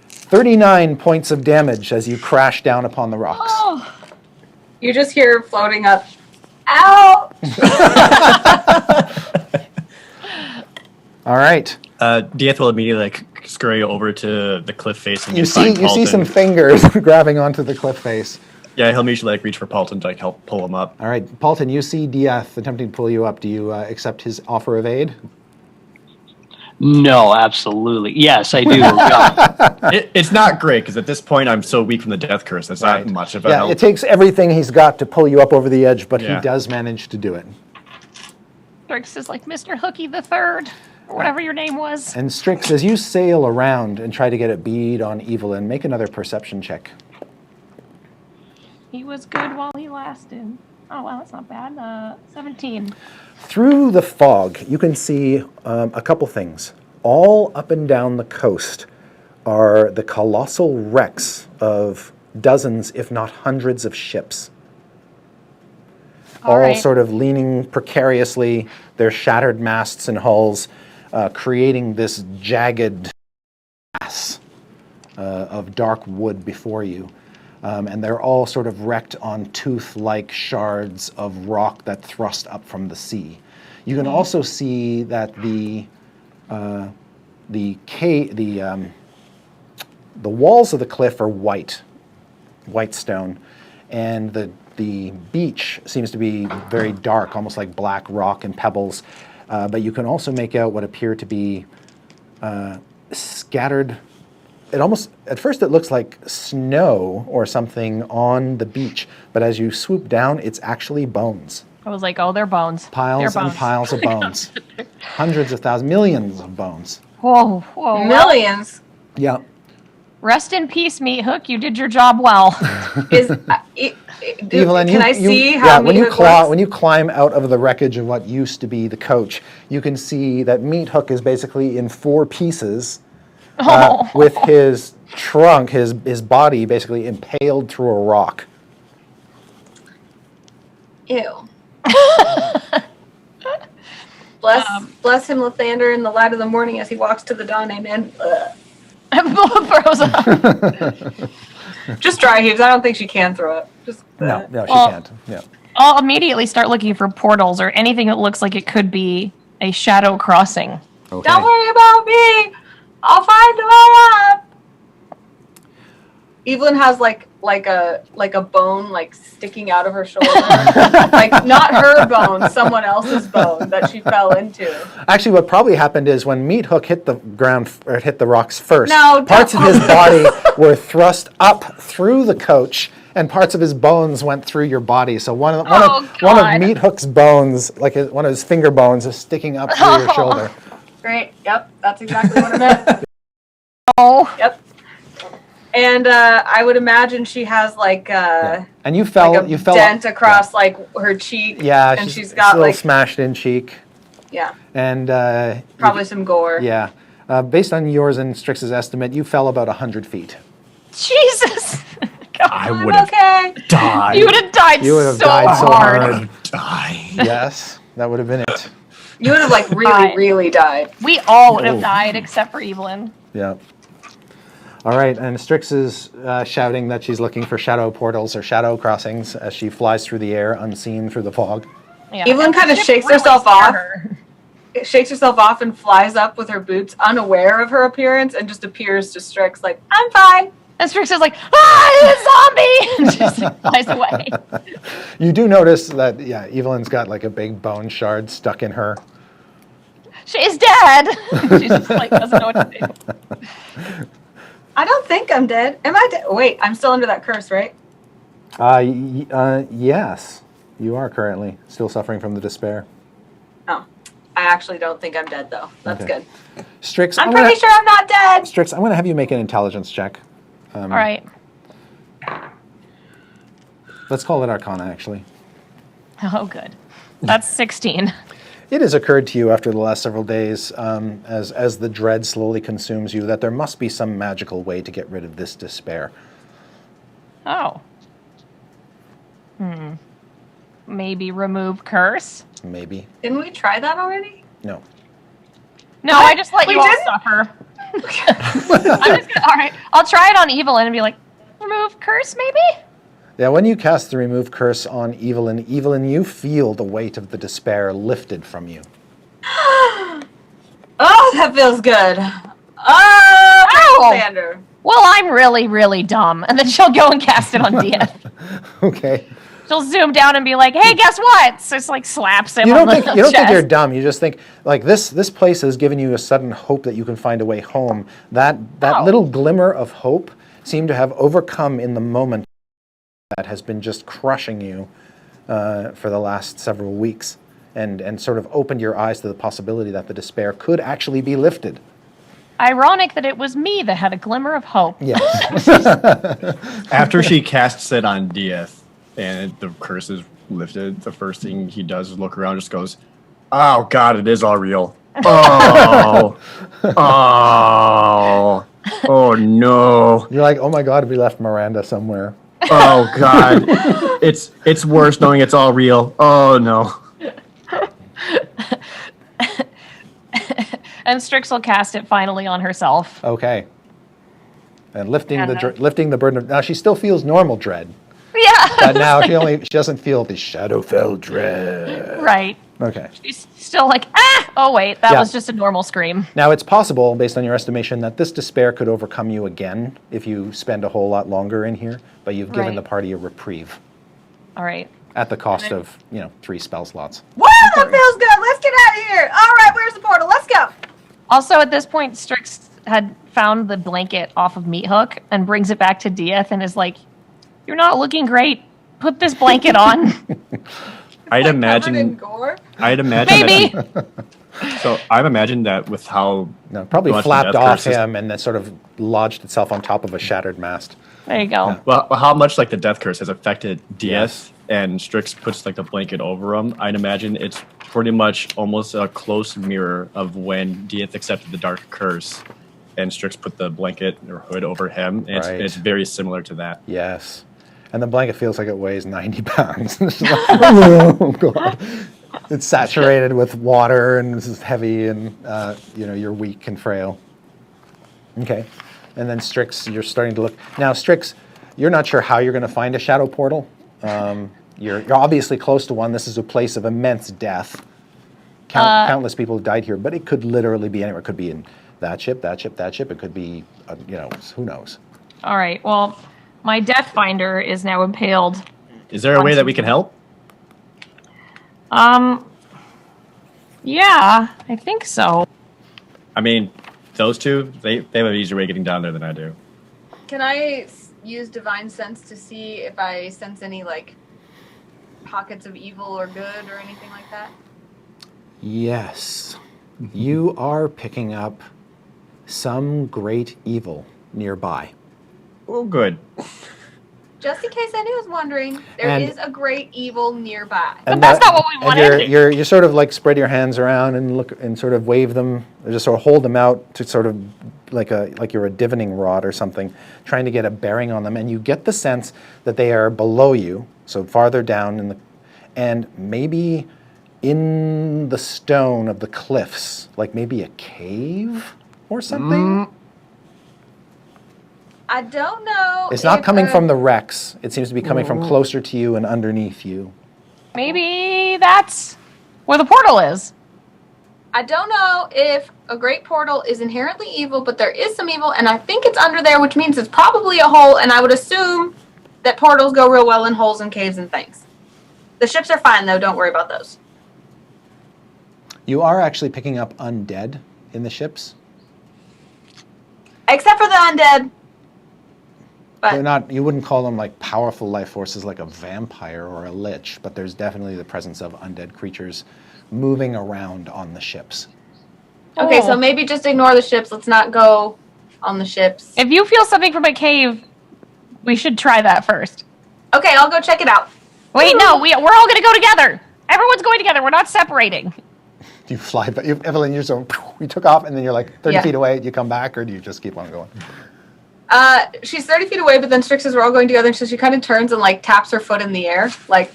39 points of damage as you crash down upon the rocks. Oh, You just hear floating up, ow! All right. Diath will immediately scurry over to the cliff face and You just find see Paultin. some fingers grabbing onto the cliff face. Yeah, he'll immediately reach for Paultin to help pull him up. All right, Paultin, you see Diath attempting to pull you up. Do you accept his offer of aid? No, absolutely. Yes, I do. Yeah. It's not great because at this point I'm so weak from the death curse. That's not much of a Yeah, help. it takes everything he's got to pull you up over the edge, but Yeah. he does manage to do it. Strix is like Mr. Hooky the Third, or whatever your name was. And Strix, as you sail around and try to get a bead on Evelyn, make another perception check. He was good while he lasted. Oh, wow, that's not bad. 17. Through the fog, you can see a couple things. All up and down the coast are the colossal wrecks of dozens, if not hundreds, of ships. all right. sort of leaning precariously, their shattered masts and hulls, creating this jagged mass of dark wood before you. And they're all sort of wrecked on tooth-like shards of rock that thrust up from the sea. You can also see that the walls of the cliff are white stone, and the beach seems to be very dark, almost like black rock and pebbles. But you can also make out what appear to be scattered. At first it looks like snow or something on the beach, but as you swoop down, it's actually bones. I was like, oh, they're bones. Piles They're and bones. piles of bones. Hundreds of thousands, millions of bones. Whoa, whoa. Millions. Yeah. Rest in peace, Meat Hook. You did your job well. Evelyn, can I see how when Meat Hook works? when you climb out of the wreckage of what used to be the coach, you can see that Meat Hook is basically in 4 pieces, with his trunk, his body basically impaled through a rock. Ew. Bless him, Lathander, in the light of the morning as he walks to the dawn. Amen. Throws up. Just dry heaves. I don't think she can throw up. Just No, she Well- can't. Yeah. I'll immediately start looking for portals or anything that looks like it could be a shadow crossing. Okay. Don't worry about me. I'll find a way up. Evelyn has like a bone like sticking out of her shoulder, like not her bone, someone else's bone that she fell into. Actually, what probably happened is when Meat Hook hit the ground or hit the rocks first, No, parts of don't. his body were thrust up through the coach, and parts of his bones went through your body. So one of God. Meat Hook's bones, like one of his finger bones, is sticking up through your shoulder. Great. Yep, that's exactly what I meant. Oh. Yep. And I would imagine she has like And you fell. like a you fell dent across like her cheek. Yeah, and she's got a little like smashed in cheek, yeah, and probably some gore. yeah. Based on yours and Strix's estimate, you fell about 100 feet. Jesus. I I'm would have okay. died. You would have died You would have so died so hard. hard. Die. Yes, that would have been it. You would have like really, Fine. really died. We all would have died except for Evelyn. Yeah. All right, and Strix is shouting that she's looking for shadow portals or shadow crossings as she flies through the air unseen through the fog. Yeah. Evelyn kind of It shakes really herself scared off. her. Shakes herself off and flies up with her boots, unaware of her appearance, and just appears to Strix like, I'm fine. And Strix is like, ah, it's a zombie! And just like, flies away. You do notice that, yeah, Evelyn's got like a big bone shard stuck in her. She's dead! She just like doesn't know what to do. I don't think I'm dead. Am I dead? Wait, I'm still under that curse, right? Yes, you are currently still suffering from the despair. Oh. I actually don't think I'm dead, though. That's Okay. good. Strix, I'm pretty sure I'm not dead. Strix, I'm going to have you make an intelligence check. All right. Let's call it Arcana, actually. Oh, good. That's 16. It has occurred to you after the last several days, as the dread slowly consumes you, that there must be some magical way to get rid of this despair. Oh. Maybe remove curse? Maybe. Didn't we try that already? No. No, I just let We you all didn't? suffer. I'm just gonna, all right. I'll try it on Evelyn and be like, remove curse, maybe? Yeah, when you cast the remove curse on Evelyn, you feel the weight of the despair lifted from you. Oh, that feels good. Oh, Ow. Alexander. Well, I'm really, really dumb. And then she'll go and cast it on Diath. Okay. She'll zoom down and be like, hey, guess what? So it's like slaps him You on don't the think chest. you're dumb. You just think like this place has given you a sudden hope that you can find a way home. That Oh. little glimmer of hope seemed to have overcome in the moment that has been just crushing you for the last several weeks, and sort of opened your eyes to the possibility that the despair could actually be lifted. Ironic that it was me that had a glimmer of hope. Yes. After she casts it on Diath and the curse is lifted, the first thing he does is look around and just goes, oh, God, it is all real. Oh. Oh. Oh, no. You're like, oh my God, we left Miranda somewhere. Oh God, it's worse knowing it's all real. Oh no. And Strix will cast it finally on herself. Okay. And lifting And, lifting the burden of, now she still feels normal dread, Yeah. but now she doesn't feel the Shadowfell dread. Right. Okay. She's still like, ah! Oh, wait, that Yeah. was just a normal scream. Now it's possible, based on your estimation, that this despair could overcome you again if you spend a whole lot longer in here, but you've given Right. the party a reprieve All right. at the cost of, 3 spell slots. Woo, that feels good. Let's get out of here. All right, where's the portal? Let's go. Also, at this point, Strix had found the blanket off of Meat Hook and brings it back to Diath and is like, "You're not looking great. Put this blanket on." I'd Covered in imagine. gore. I'd imagine. Maybe. So I've imagined that with how No, probably much the flapped death off curse is- him and then sort of lodged itself on top of a shattered mast. There you go. Well, how much like the death curse has affected Diath, Yes. and Strix puts like the blanket over him. I'd imagine it's pretty much almost a close mirror of when Diath accepted the dark curse, and Strix put the blanket or hood over him. And Right. it's very similar to that. Yes. And the blanket feels like it weighs 90 pounds. It's like, oh, God. It's saturated with water and this is heavy and, you're weak and frail. Okay. And then Strix, you're starting to look. Now, Strix, you're not sure how you're going to find a shadow portal. You're obviously close to one. This is a place of immense death. Countless people have died here, but it could literally be anywhere. It could be in that ship, that ship, that ship. It could be, who knows? All right. Well, my Death Finder is now impaled. Is there a way that we can help? Yeah, I think so. I mean, those two, they have an easier way of getting down there than I do. Can I use divine sense to see if I sense any like pockets of evil or good or anything like that? Yes. You are picking up some great evil nearby. Oh, good. Just in case anyone was wondering, there And- is a great evil nearby. But that's not what we wanted. You sort of like spread your hands around and look and sort of wave them, or just sort of hold them out to sort of like you're a divining rod or something, trying to get a bearing on them. And you get the sense that they are below you, so farther down and maybe in the stone of the cliffs, like maybe a cave or something. I don't know. It's not if, coming from the wrecks. It seems to be coming from closer to you and underneath you. Maybe that's where the portal is. I don't know if a great portal is inherently evil, but there is some evil, and I think it's under there, which means it's probably a hole, and I would assume that portals go real well in holes and caves and things. The ships are fine, though. Don't worry about those. You are actually picking up undead in the ships. Except for the undead. They're But not. You wouldn't call them like powerful life forces like a vampire or a lich, but there's definitely the presence of undead creatures moving around on the ships. okay, Oh. so maybe just ignore the ships. Let's not go on the ships. If you feel something from a cave, we should try that first. Okay, I'll go check it out. Wait, no, we're all going to go together. Everyone's going together. We're not separating. Do you fly? But Evelyn, you took off, and then you're like 30 Yeah. feet away. Do you come back, or do you just keep on going? She's 30 feet away, but then Strix says we're all going together, so she kind of turns and like taps her foot in the air, like.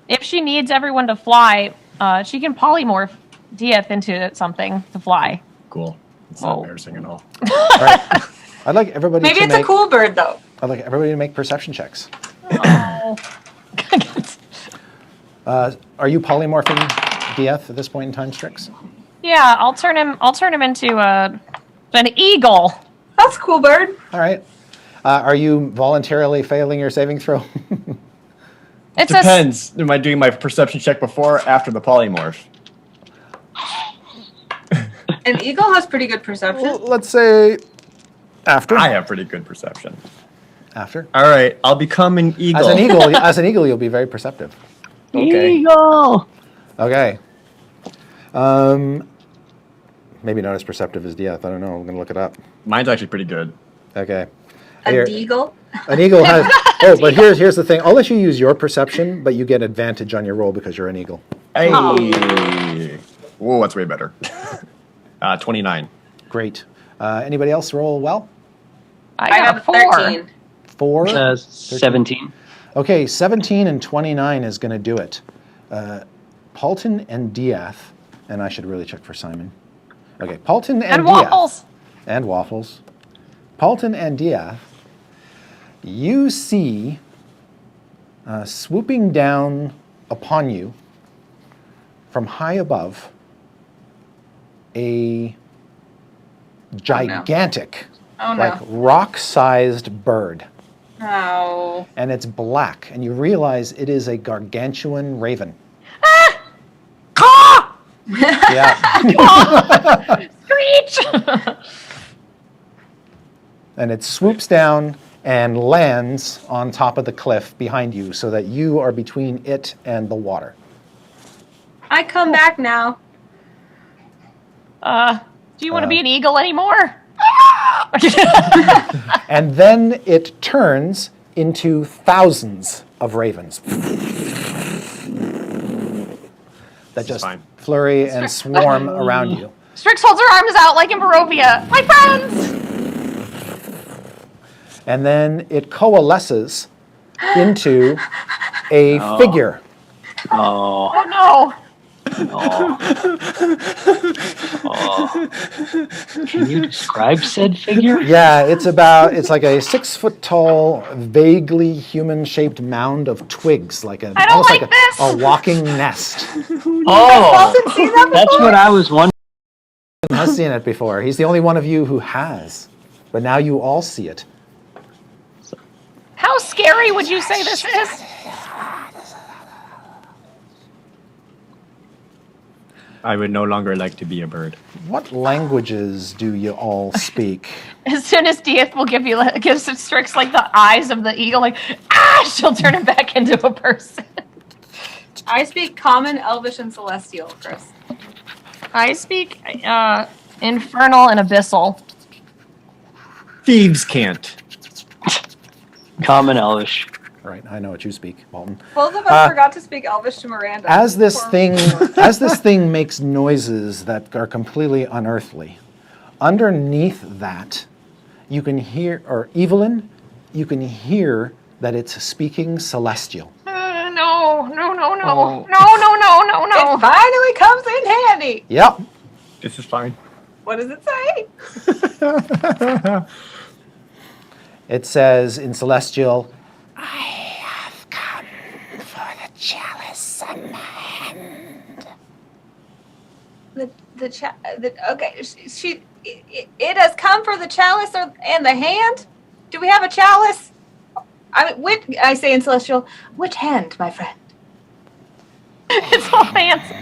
If she needs everyone to fly, she can polymorph Diath into something to fly. Cool. It's not Whoa. embarrassing at all. All right. I'd like everybody Maybe to it's make. a cool bird, though. I'd like everybody to make perception checks. Oh. Are you polymorphing Diath at this point in time, Strix? Yeah, I'll turn him into an eagle. That's a cool bird. All right. Are you voluntarily failing your saving throw? It's Depends. Am I doing my perception check before or after the polymorph? An eagle has pretty good perception. Let's say after. I have pretty good perception. After. All right, I'll become an eagle. As an eagle, you'll be very perceptive. Okay. Eagle. Okay. Maybe not as perceptive as Diath. I don't know. I'm gonna look it up. Mine's actually pretty good. Okay. A Here. deagle. An eagle has. Oh, but here's the thing. I'll let you use your perception, but you get advantage on your roll because you're an eagle. Hey. Oh. Whoa, that's way better. 29. Great. Anybody else roll well? I got a 4. 13. 4. 17. Okay, 17 and 29 is going to do it. Paultin and Diath, and I should really check for Simon. Okay, Paultin and And Diath. waffles. And waffles. Paultin and Diath, you see swooping down upon you from high above a gigantic, Oh, no. like rock-sized bird. Oh. And it's black, and you realize it is a gargantuan raven. Caw! Yeah. Screech! And it swoops down and lands on top of the cliff behind you so that you are between it and the water. I come back now. Do you want to be an eagle anymore? And then it turns into thousands of ravens that just fine. flurry and swarm around you. Strix holds her arms out like in Barovia. My friends! And then it coalesces into a figure. Oh, Oh no! oh. Oh. Can you describe said figure? Yeah, it's like a 6 foot tall, vaguely human shaped mound of twigs, like I don't almost like like this. a walking nest. Oh, Paultin seen that that's before? what I was wondering. He has seen it before. He's the only one of you who has. But now you all see it. How scary would you say this is? I would no longer like to be a bird. What languages do you all speak? As soon as Diath will gives Strix like the eyes of the eagle, like she'll turn him back into a person. I speak Common, Elvish, and Celestial, Chris. I speak infernal and abyssal. Thieves can't. Common Elvish. Right, I know what you speak, Paultin. Both of us forgot to speak Elvish to Miranda. As this Poor- thing makes noises that are completely unearthly, underneath that, you can hear, or Evelyn, you can hear that it's speaking celestial. No. Oh. It finally comes in handy. Yep. This is fine. What does it say? It says in celestial, I have come for the chalice and my hand. Okay, it has come for the chalice and the hand. Do we have a chalice? I say in celestial, which hand, my friend? It's all fancy.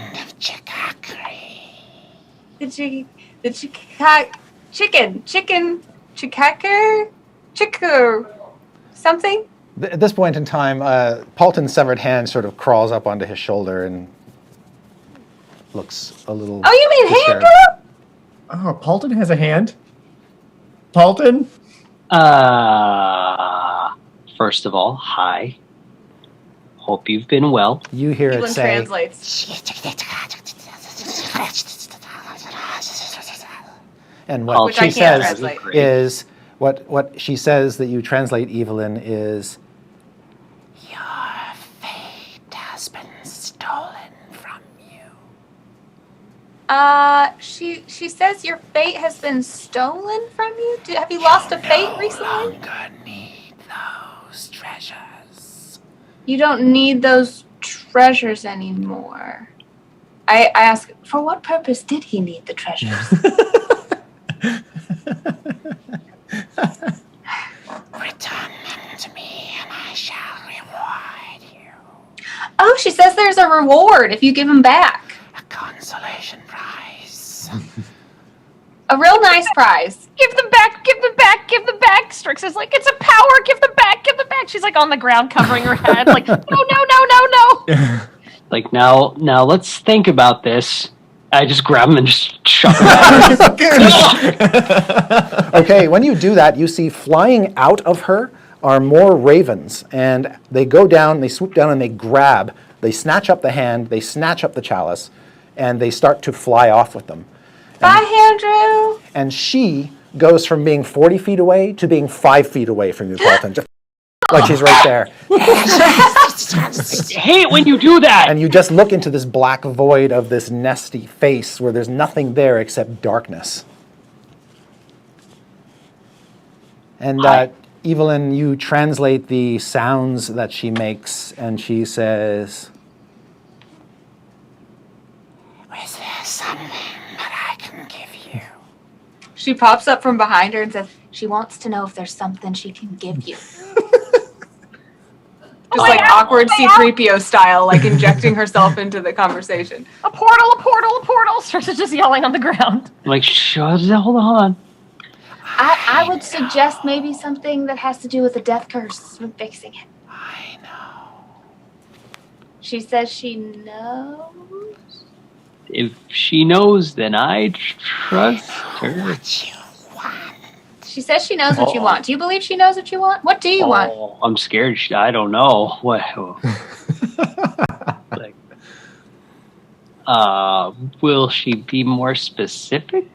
Chicker, something? At this point in time, Paulton's severed hand sort of crawls up onto his shoulder and looks a little. Oh, you mean hand disturbed. drop? Oh, Paultin has a hand? Paultin? First of all, hi. Hope you've been well. You hear it Evelyn say, translates. and what Which I she can't says translate. is, what she says that you translate, Evelyn, is, your fate has been stolen from you. She says your fate has been stolen from you? Have you lost a fate recently? Longer need those treasures. You don't need those treasures anymore. I ask, for what purpose did he need the treasures? Return them to me and I shall reward you. Oh, she says there's a reward if you give them back. A consolation prize. A real nice prize. Give them back. Strix is like, it's a power. Give them back. She's like on the ground covering her head, like, no. Like now let's think about this. I just grab him and just chuck him out. Okay, when you do that, you see flying out of her are more ravens, and they go down, they swoop down, and they snatch up the hand, they snatch up the chalice, and they start to fly off with them. Bye, Andrew. And she goes from being 40 feet away to being 5 feet away from you, Paultin. Just like she's right there. I hate when you do that. And you just look into this black void of this nesty face where there's nothing there except darkness. And Evelyn, you translate the sounds that she makes, and she says, "Is there something that I can give you?" She pops up from behind her and says, she wants to know if there's something she can give you. Just like awkward C-3PO style, like injecting herself into the conversation. A portal, a portal, a portal. Starts just yelling on the ground. Like, hold on. I would suggest maybe something that has to do with the death curse and fixing it. I know. She says she knows. If she knows, then I trust her. What you want? She says she knows what you want. Do you believe she knows what you want? What do you want? I'm scared. I don't know. What? Like, will she be more specific?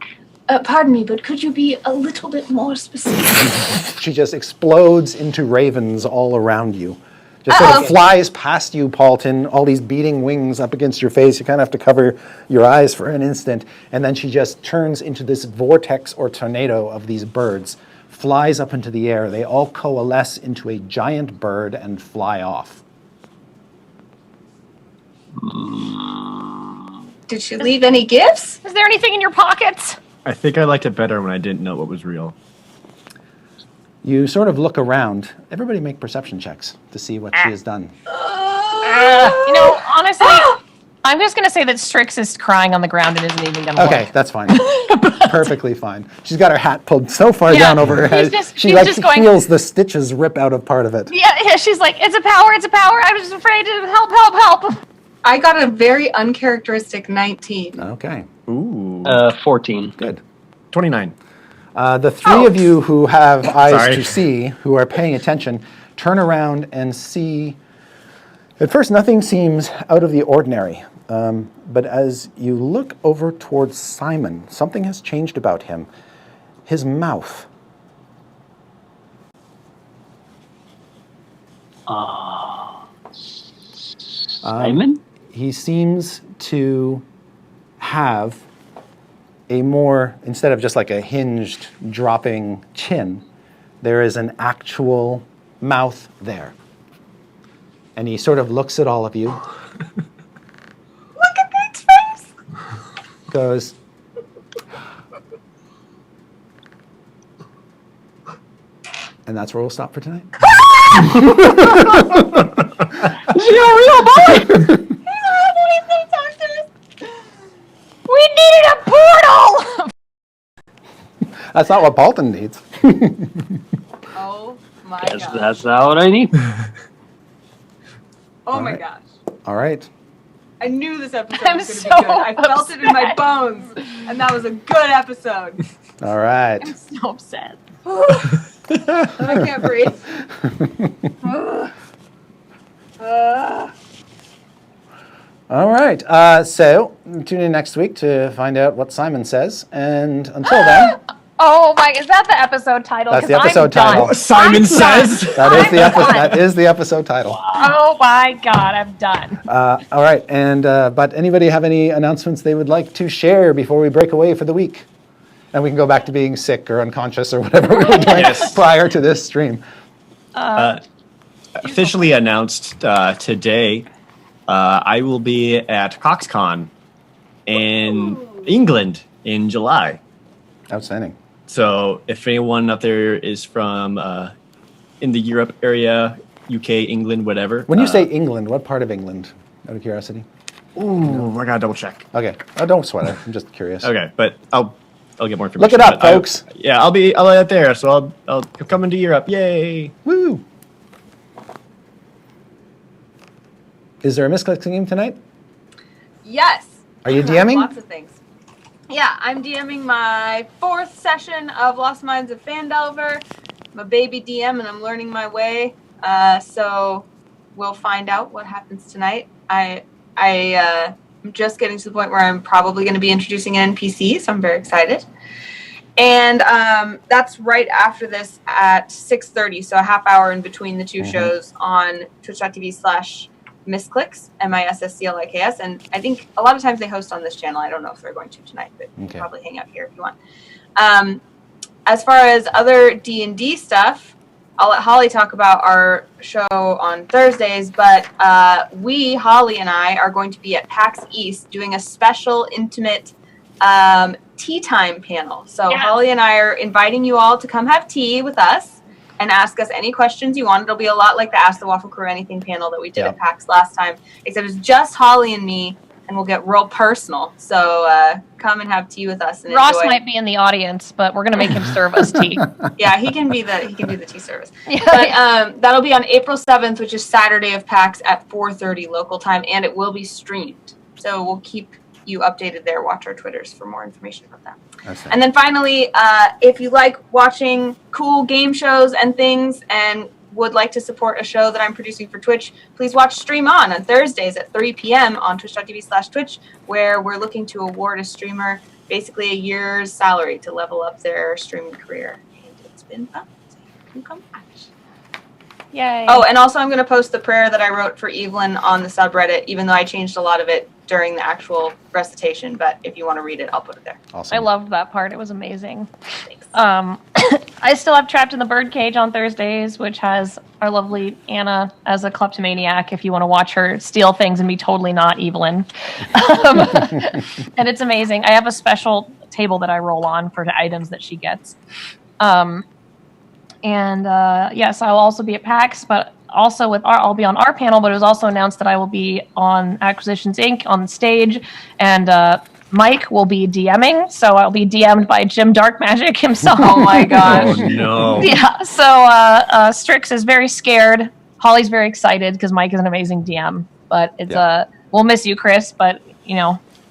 Pardon me, but could you be a little bit more specific? She just explodes into ravens all around you. Just sort of flies past you, Paultin, all these beating wings up against your face. You kind of have to cover your eyes for an instant. And then she just turns into this vortex or tornado of these birds, flies up into the air. They all coalesce into a giant bird and fly off. Did she leave any gifts? Is there anything in your pockets? I think I liked it better when I didn't know what was real. You sort of look around. Everybody make perception checks to see what she has done. Honestly, I'm just going to say that Strix is crying on the ground and isn't even going to Okay, work. that's fine. Perfectly fine. She's got her hat pulled so far Yeah, down over her head. she's just going- feels the stitches rip out of part of it. Yeah, she's like, it's a power, I was afraid to help. I got a very uncharacteristic 19. Okay, Ooh. 14. good. 29. The three of you who have eyes Sorry. to see, who are paying attention, turn around and see. At first, nothing seems out of the ordinary. But as you look over towards Simon, something has changed about him. His mouth. Simon? He seems to have a more, instead of just like a hinged, dropping chin, there is an actual mouth there. And he sort of looks at all of you. Look at Nick's face! Goes, and that's where we'll stop for tonight. Is he a real boy? We needed a portal! That's not what Paultin needs. Oh my Guess gosh. that's not what I need. Oh my Alright. gosh. All right. I knew this episode I'm was going to so be good. I felt it in my upset. bones. And that was a good episode. All right. I'm so upset. I can't breathe. All right. So tune in next week to find out what Simon says. And until then, Oh my, is that the episode title? That's the 'Cause I'm episode done. title. Simon I'm says. that is the episode. That is the episode title. Oh my God, I'm done. All right. And but anybody have any announcements they would like to share before we break away for the week? And we can go back to being sick or unconscious or whatever we were doing Yes. prior to this stream. Officially announced today, I will be at CoxCon in England in July. Outstanding. So if anyone up there is from in the Europe area, UK, England, whatever. When you say England, what part of England? Out of curiosity. Ooh, I gotta double check. Okay. Oh, don't sweat it. I'm just curious. Okay, but I'll get more information. Look it up, But folks. I'll be out there, so I'll come into Europe. Yay! Woo! Is there a misclick game tonight? Yes. Are you DMing? Lots of things. Yeah, I'm DMing my 4th session of Lost Minds of Phandelver. I'm a baby DM and I'm learning my way. So we'll find out what happens tonight. I'm just getting to the point where I'm probably going to be introducing an NPC, so I'm very excited. And that's right after this at 6:30, so a half hour in between the two shows on twitch.tv/missclicks, MISSCLIKS. And I think a lot of times they host on this channel. I don't know if they're going to tonight, but you can probably hang out here if you want. As far as other D&D stuff, I'll let Holly talk about our show on Thursdays, but Holly and I, are going to be at PAX East doing a special intimate tea time panel. So Holly and I are inviting you all to come have tea with us and ask us any questions you want. It'll be a lot like the Ask the Waffle Crew Anything panel that we did at PAX last time, except it's just Holly and me, and we'll get real personal. So come and have tea with us. And Ross might be in the audience, but we're gonna make him serve us tea. Yeah, he can do the tea service. But that'll be on April 7th, which is Saturday of PAX at 4:30 local time, and it will be streamed. So we'll keep you updated there. Watch our Twitters for more information about that. And then finally, if you like watching cool game shows and things and would like to support a show that I'm producing for Twitch, please watch Stream On Thursdays at 3 p.m. on twitch.tv/Twitch, where we're looking to award a streamer basically a year's salary to level up their streaming career. And it's been fun. So you can come watch. Yay. Oh, and also I'm going to post the prayer that I wrote for Evelyn on the subreddit, even though I changed a lot of it during the actual recitation. But if you want to read it, I'll put it there. Awesome. I loved that part. It was amazing. Thanks. I still have Trapped in the Birdcage on Thursdays, which has our lovely Anna as a kleptomaniac if you want to watch her steal things and be totally not Evelyn. And it's amazing. I have a special table that I roll on for the items that she gets. Yes, I'll also be at PAX, but also I'll be on our panel, but it was also announced that I will be on Acquisitions Inc. on the stage, and Mike will be DMing, so I'll be DM'd by Jim Dark Magic himself. Oh my gosh. Oh no. Yeah, so Strix is very scared. Holly's very excited because Mike is an amazing DM, but it's we'll miss you, Chris, but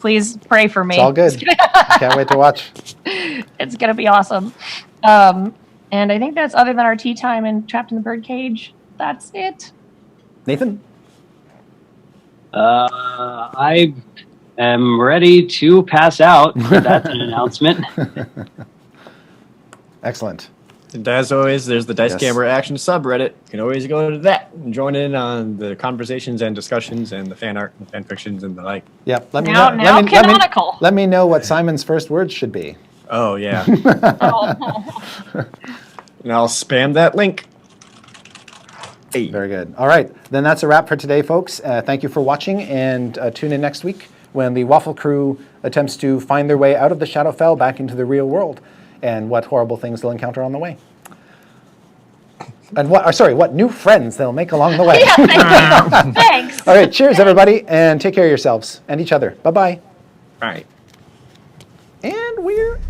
please pray for me. It's all good. Can't wait to watch. It's gonna be awesome. And I think that's, other than our tea time and Trapped in the Birdcage, that's it. Nathan? I am ready to pass out. That's an announcement. Excellent. And as always, there's the Dice Yes. Camera Action subreddit. You can always go to that and join in on the conversations and discussions and the fan art and fan fictions and the like. Yep. Let me Now know. Let me, canonical. let me know what Simon's first words should be. Oh, yeah. Oh. And I'll spam that link. Hey. Very good. All right. Then that's a wrap for today, folks. Thank you for watching, and tune in next week when the Waffle Crew attempts to find their way out of the Shadowfell back into the real world, and what horrible things they'll encounter on the way. And what new friends they'll make along the way. Yeah, thanks. All right. Cheers, everybody, and take care of yourselves and each other. Bye-bye. All right. And we're